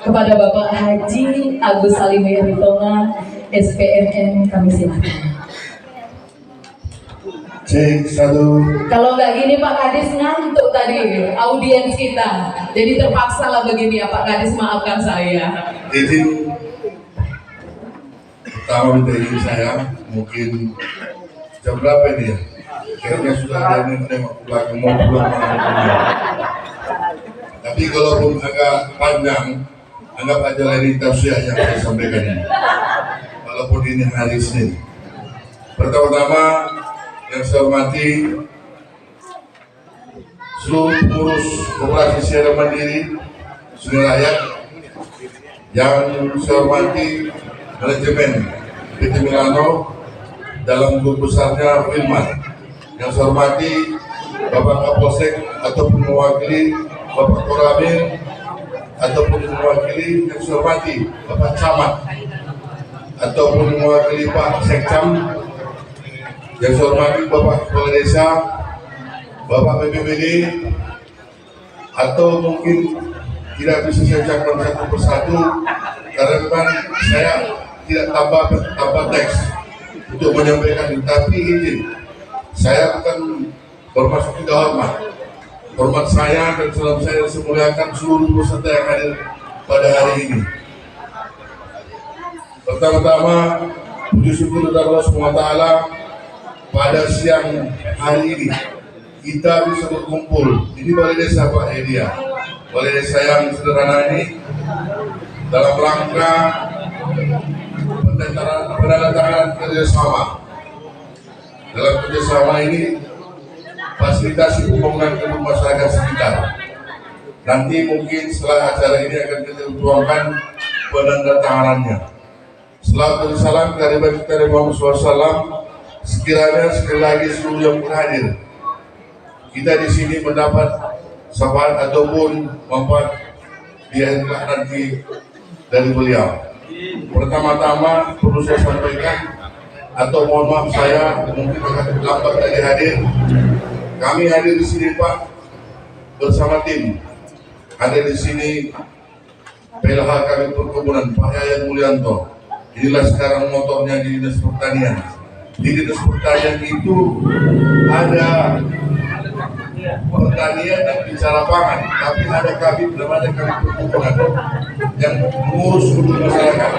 Kepada Bapak Haji Agus Salim Ritonga, SPMM, kami silakan. Cek satu. Kalau nggak gini Pak Kadis ngantuk tadi audiens kita, jadi terpaksa lah begini ya Pak Kadis, maafkan saya. Izin pertama minta izin saya, mungkin jam berapa ini ya? Kayaknya sudah ada yang menengok belakang mau pulang malam. Tapi kalaupun agak panjang, anggap aja lagi tausiah yang saya sampaikan ini. Walaupun ini hari Senin. Pertama-tama yang saya hormati seluruh pengurus Koperasi Secara Mandiri Sungai Rakyat, yang saya hormati manajemen PT Milano dalam grup besarnya Wilman, yang saya hormati Bapak Kapolsek ataupun mewakili Bapak Koramil ataupun mewakili, yang saya hormati Bapak Camat ataupun mewakili Pak Sekcam, yang saya hormati Bapak Kepala Desa, Bapak BPBD, atau mungkin tidak bisa saya ucapkan satu persatu karena memang saya tidak tambah teks untuk menyampaikan itu. Tapi izin, saya bukan bermaksud tidak hormat. Hormat saya dan salam saya semuliakan seluruh peserta yang hadir pada hari ini. Pertama-tama, puji syukur kepada Allah SWT. Pada siang hari ini kita bisa berkumpul. Ini balai desa Pak Edia, balai desa yang sederhana ini dalam rangka penandatanganan kerjasama. Dalam kerjasama ini fasilitasi pembangunan gedung masyarakat sekitar. Nanti mungkin setelah acara ini akan kita tuangkan penandatanganannya. Selawat dan salam dari Muhammad SAW. Sekiranya sekali lagi seluruh yang berhadir, kita di sini mendapat syafaat ataupun manfaat di akhir nanti dari beliau. Pertama-tama perlu saya sampaikan, atau mohon maaf saya mungkin agak lambat tadi hadir. Kami hadir di sini Pak bersama tim. Hadir di sini PLH kami perkebunan Pak Yayan Mulyanto. Inilah sekarang motornya di Dinas Pertanian. Di Dinas Pertanian itu ada pertanian dan bicara pangan, tapi ada kami namanya kami perkebunan yang mengurus untuk masyarakat.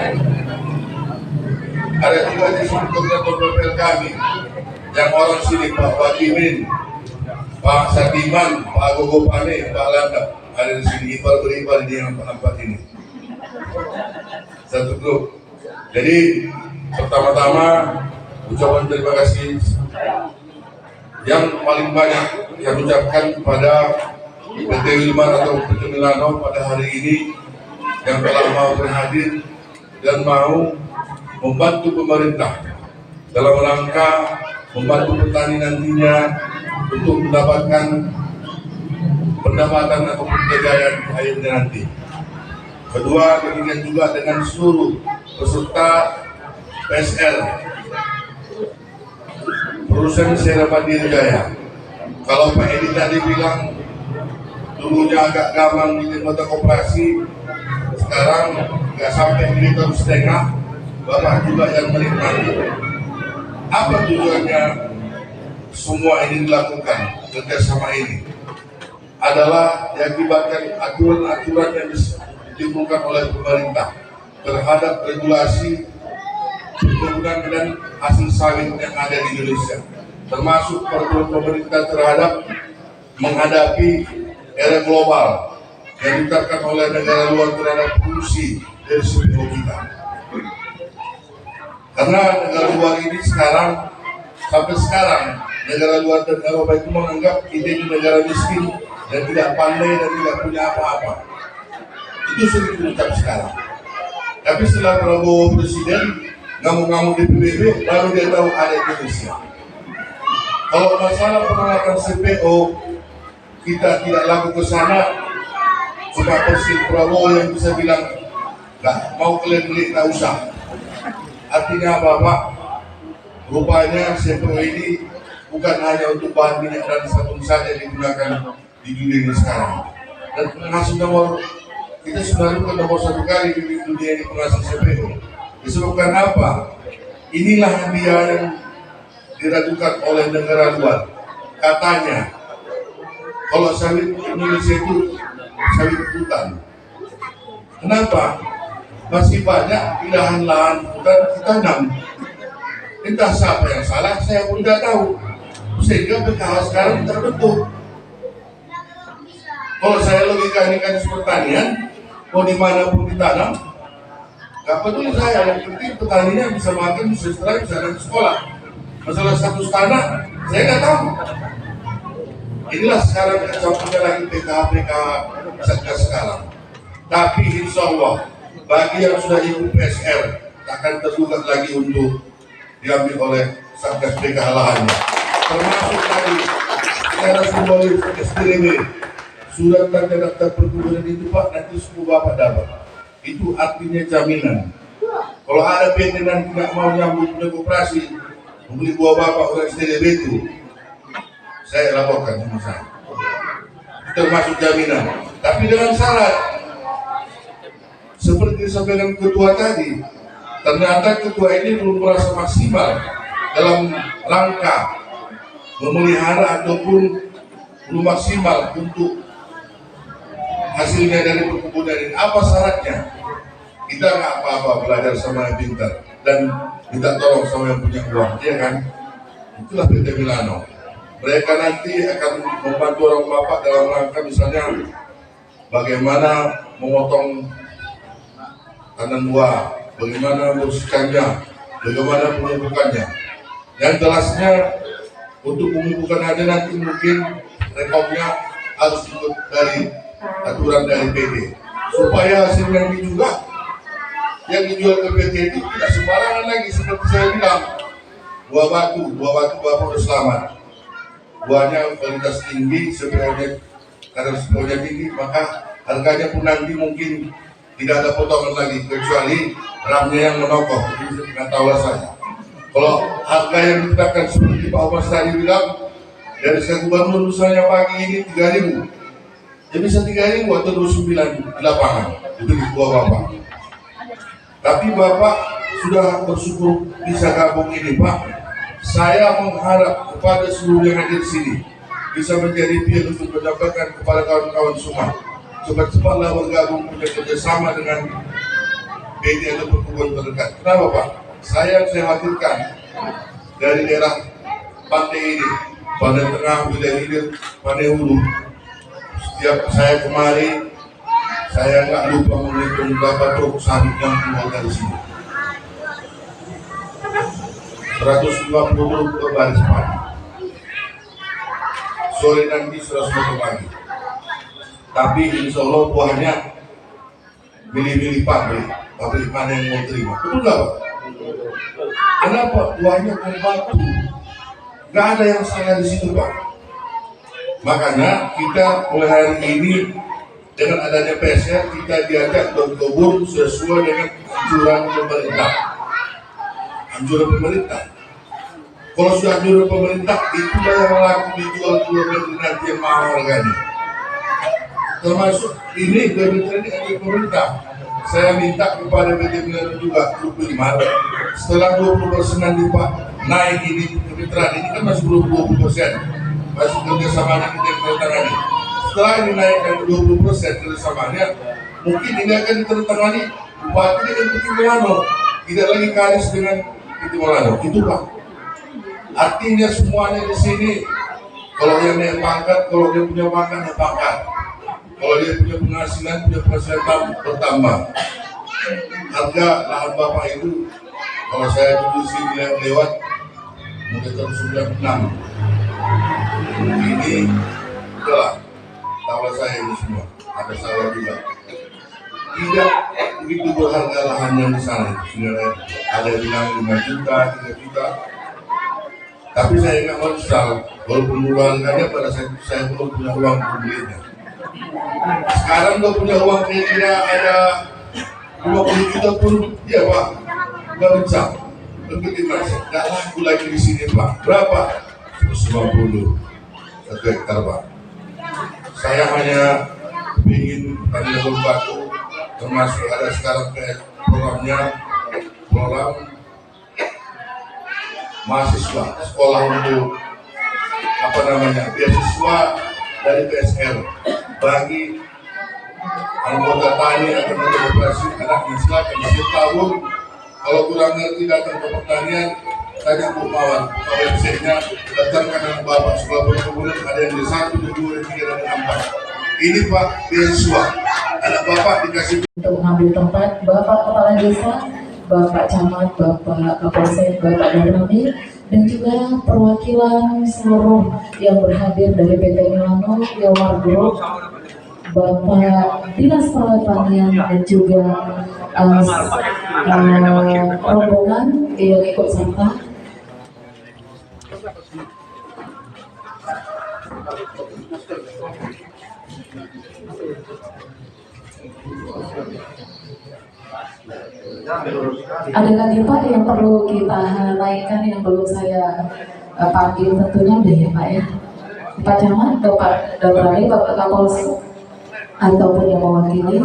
Ada juga di sini koordinator BPL kami yang orang sini Pak Bagimin, Pak Sadiman, Pak Gogo Pane, Pak Landap ada di sini, ipar-beripar di yang empat ini satu grup. Jadi pertama-tama ucapan terima kasih yang paling banyak yang ucapkan kepada PT Wilman atau PT Milano pada hari ini yang telah mau berhadir dan mau membantu pemerintah dalam rangka membantu petani nantinya untuk mendapatkan pendapatan atau kejayaan akhirnya nanti. Kedua, demikian juga dengan seluruh peserta PSL Perusahaan Secara Mandiri Jaya. Kalau Pak Edi tadi bilang dulunya agak gampang di anggota koperasi, sekarang nggak sampai Rp1,5 Bapak juga yang menikmati. Apa tujuannya semua ini dilakukan? Kerjasama ini adalah diakibatkan aturan-aturan yang ditimbulkan oleh pemerintah terhadap regulasi perkebunan dan hasil sawit yang ada di Indonesia, termasuk peraturan pemerintah terhadap menghadapi era global yang ditetapkan oleh negara luar terhadap produksi dari suku kita. Karena negara luar ini sekarang sampai sekarang negara luar dan Eropa itu menganggap kita ini negara miskin dan tidak pandai dan tidak punya apa-apa. Itu sering diucap sekarang. Tapi setelah Prabowo presiden, ngamuk-ngamuk di PBB, baru dia tahu ada Indonesia. Kalau masalah penolakan CPO, kita tidak laku ke sana, cuma Presiden Prabowo yang bisa bilang, nggak mau kalian beli, nggak usah. Artinya apa Pak? Rupanya CPO ini bukan hanya untuk bahan minyak dan sabun saja digunakan di dunia ini sekarang. Dan penghasil nomor, kita sebenarnya bukan nomor satu kali di dunia ini penghasil CPO. Disebabkan apa? Inilah dia yang diragukan oleh negara luar. Katanya, kalau sawit Indonesia itu sawit hutan. Kenapa? Masih banyak pilihan lahan hutan ditanam. Entah siapa yang salah, saya pun tidak tahu. Sehingga PKH sekarang terbentuk. Kalau saya logika pertanian, mau dimanapun ditanam, gak peduli saya, yang penting petaninya bisa makan, bisa setelah, bisa dan sekolah. Masalah status tanah, saya nggak tahu. Inilah sekarang kecampurnya lagi PKH Satgas sekarang. Tapi insya Allah, bagi yang sudah ikut PSR, akan tergugat lagi untuk diambil oleh Satgas PKH lahannya. Termasuk tadi, secara simbolis SDW, surat tanda daftar perkebunan itu Pak, nanti semua Bapak dapat. Itu artinya jaminan. Kalau ada PT dan tidak mau nyambut dengan koperasi, membeli buah Bapak oleh SDW itu, saya laporkan sama saya. Termasuk jaminan. Tapi dengan syarat, seperti disampaikan ketua tadi, ternyata ketua ini belum merasa maksimal dalam langkah memelihara ataupun belum maksimal untuk hasilnya dari perkebunan ini. Apa syaratnya? Kita nggak apa-apa belajar sama yang pintar dan minta tolong sama yang punya uang, ya kan? Itulah PT Milano. Mereka nanti akan membantu orang bapak dalam rangka misalnya bagaimana memotong tanam buah, bagaimana membersihkannya, bagaimana pemupukannya. Yang jelasnya untuk pemupukan aja nanti mungkin rekomnya harus ikut dari aturan dari PT supaya hasil yang dijual ke PT itu tidak sembarangan lagi seperti saya bilang. Buah batu Bapak udah selamat. Buahnya kualitas tinggi, karena sebenarnya tinggi, maka harganya pun nanti mungkin tidak ada potongan lagi kecuali ramnya yang menokoh. Itu nggak tahu lah saya. Kalau harga yang ditetapkan seperti Pak Mas tadi bilang, dari saya gubernur misalnya pagi ini 3.000, ya bisa 3.000 atau 29 di lapangan itu di buah Bapak. Tapi Bapak sudah bersyukur bisa gabung ini Pak. Saya mengharap kepada seluruh yang hadir di sini bisa menjadi pilihan untuk mendapatkan kepada kawan-kawan semua. Cepat-cepatlah bergabung kerjasama dengan PT atau perkebunan terdekat. Kenapa Pak? Saya khawatirkan dari daerah pantai ini, Pantai Tengah, wilayah hilir, Pantai Hulu. Setiap saya kemari, saya nggak lupa menghitung berapa truk sawit yang keluar dari sini. 150 truk ke baris pagi. Sore nanti 100 pagi. Tapi insya Allah buahnya milih-milih pabrik mana yang mau terima. Betul nggak Pak? Kenapa? Buahnya batu. Nggak ada yang salah di situ Pak. Makanya kita mulai hari ini dengan adanya PSR kita diajak berkebun sesuai dengan anjuran pemerintah. Anjuran pemerintah. Kalau sudah anjuran pemerintah, itulah yang laku dijual ke luar negeri nanti yang mahal harganya. Termasuk ini berbicara di anjuran pemerintah. Saya minta kepada PT Milano juga Grup 5 setelah 20% nanti Pak naik ini kemitraan ini kan masih belum 20%, masih kerjasamanya kita yang tertangani. Setelah ini naik dari 20% kerjasamanya, mungkin ini akan ditertangani Bupati dengan PT Milano, tidak lagi karis dengan PT Milano. Itu Pak. Artinya semuanya di sini, kalau yang naik pangkat, kalau dia punya pangkat, ya pangkat. Kalau dia punya penghasilan bertambah. Harga lahan Bapak itu, kalau saya dulu sini lewat, mulai tahun 96. Ini udahlah, tahu saya ini semua, ada sawah juga. Tidak begitu berharga lahannya di sana, saudara. Ada yang bilang 5 juta, 3 juta. Tapi saya nggak menyesal, walaupun uangnya pada saat saya belum punya uang untuk belinya. Sekarang udah punya uang kira-kira ada 20 juta pun, ya Pak, nggak bisa. Begitu Mas, nggak laku lagi di sini Pak. Berapa? 150 satu hektar Pak. Saya hanya ingin tadi batu, termasuk ada sekarang program mahasiswa sekolah untuk beasiswa dari PSR bagi anggota tani atau operasi anaknya. Silakan setiap tahun kalau kurang ngerti datang ke pertanian, tadi untuk mawar websitenya datangkan dengan bapak sekolah perkebunan, ada yang di 1, di 2, di 3, dan 4. Ini Pak beasiswa, anak bapak dikasih untuk mengambil tempat Bapak Kepala Desa, Bapak Camat, Bapak Kapolsek, Bapak Danramil, dan juga perwakilan seluruh yang berhadir dari PT Milano, Wilmar Group, Bapak Dinas Pertanian, dan juga rombongan yang ikut serta. Ada lagi Pak yang perlu kita naikkan yang belum saya panggil tentunya udah ya Pak ya. Pak Camat, Bapak Danramil, Bapak Kapolsek ataupun yang mewakili.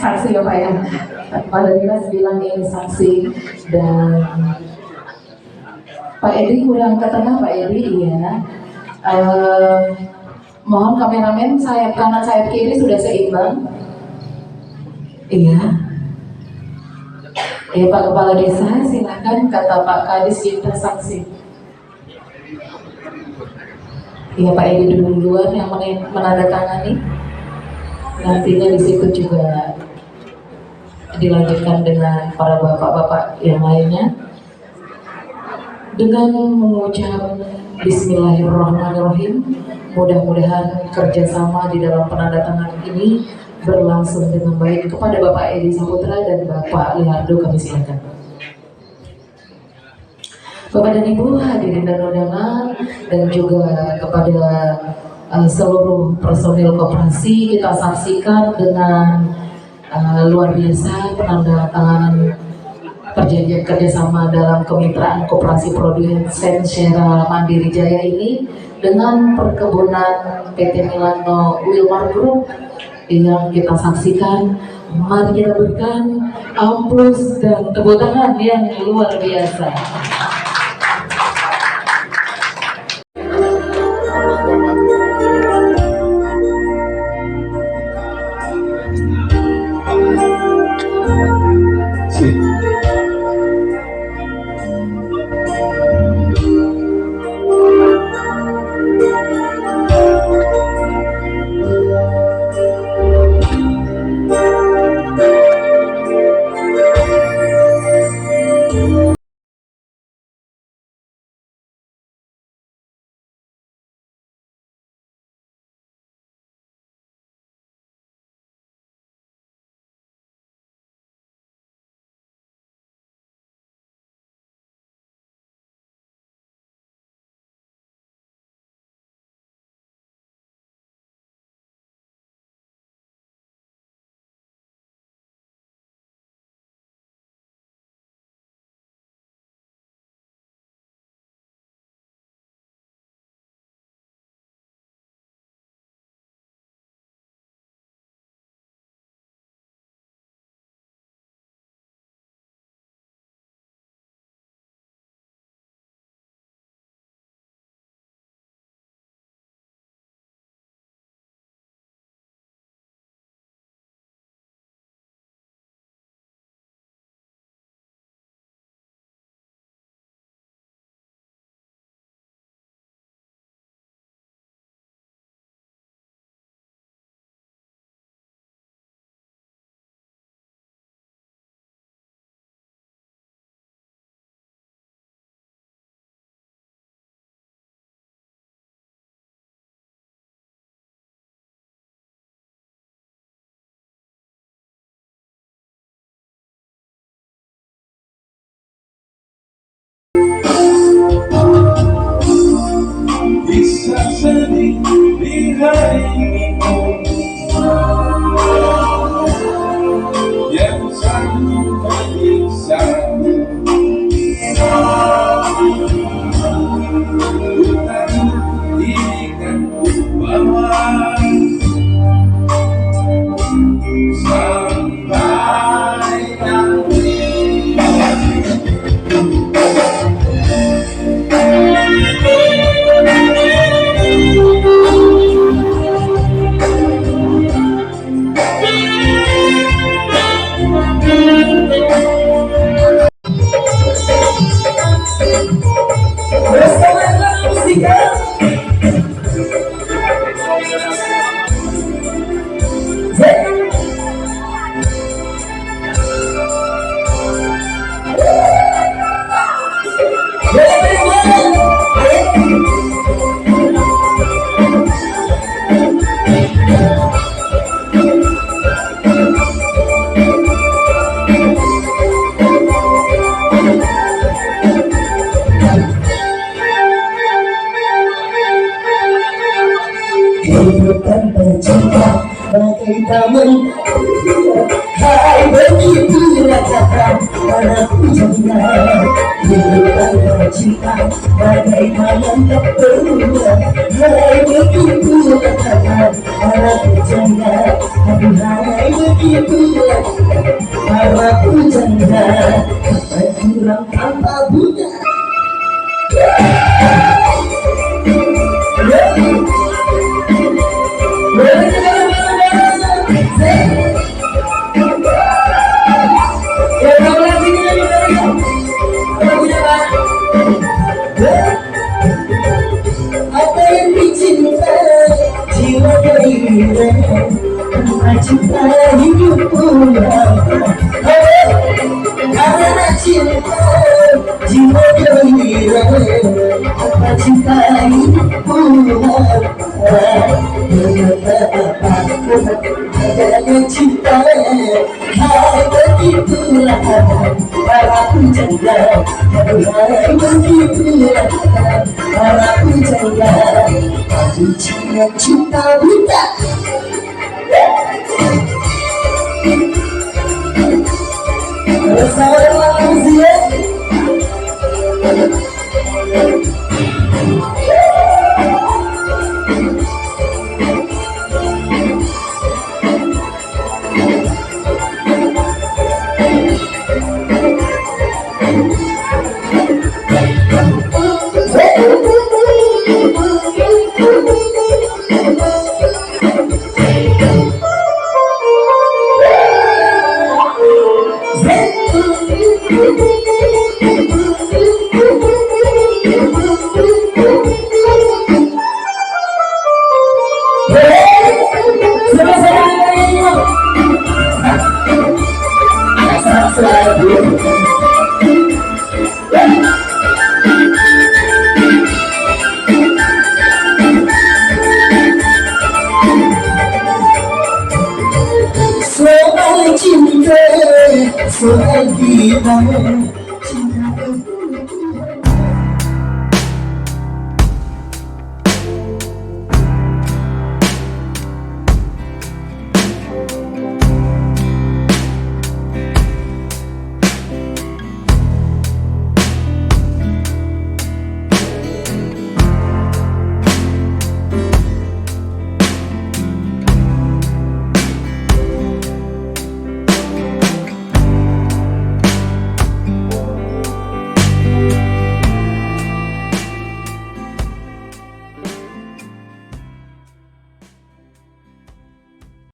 Saksi ya Pak ya. Pak Dinas bilang ini saksi, dan Pak Edi kurang ke tengah Pak Edi, iya. Mohon kameramen sayap kanan sayap kiri sudah seimbang. Iya. Ya Pak Kepala Desa, silakan, kata Pak Kadis kita saksi. Iya Pak Edi duluan yang menandatangani. Nantinya di situ juga dilanjutkan dengan para bapak-bapak yang lainnya. Dengan mengucap Bismillahirrahmanirrahim, mudah-mudahan kerjasama di dalam penandatanganan ini berlangsung dengan baik. Kepada Bapak Edi Saputra dan Bapak Leonardo kami silakan. Bapak dan Ibu hadirin dan undangan, dan juga kepada seluruh personil koperasi, kita saksikan dengan luar biasa penandatanganan perjanjian kerjasama dalam kemitraan koperasi produsen Sera Mandiri Jaya ini dengan perkebunan PT Milano Wilmar Group yang kita saksikan. Mari kita berikan aplaus dan tepuk tangan yang luar biasa. sedih di hari ini yang sangat bisa bukan ini kan bawa sampai nanti. Kehidupan bercinta bagai taman, hai begitulah kata para pujangga. Kehidupan bercinta bagai taman tak berubah, hai begitulah kata para pujangga. Hai begitulah para pujangga, tak kurang tanpa bunga. Apa yang dicinta jiwa gembira, karena cinta hidup pulang. Karena cinta jiwa gembira, karena cinta hidup pulang. Adanya cinta, hai begitulah para pujangga. Hai begitulah para pujangga. Tapi jangan cinta buta. Bersama manusia. Soal cinta, soal kita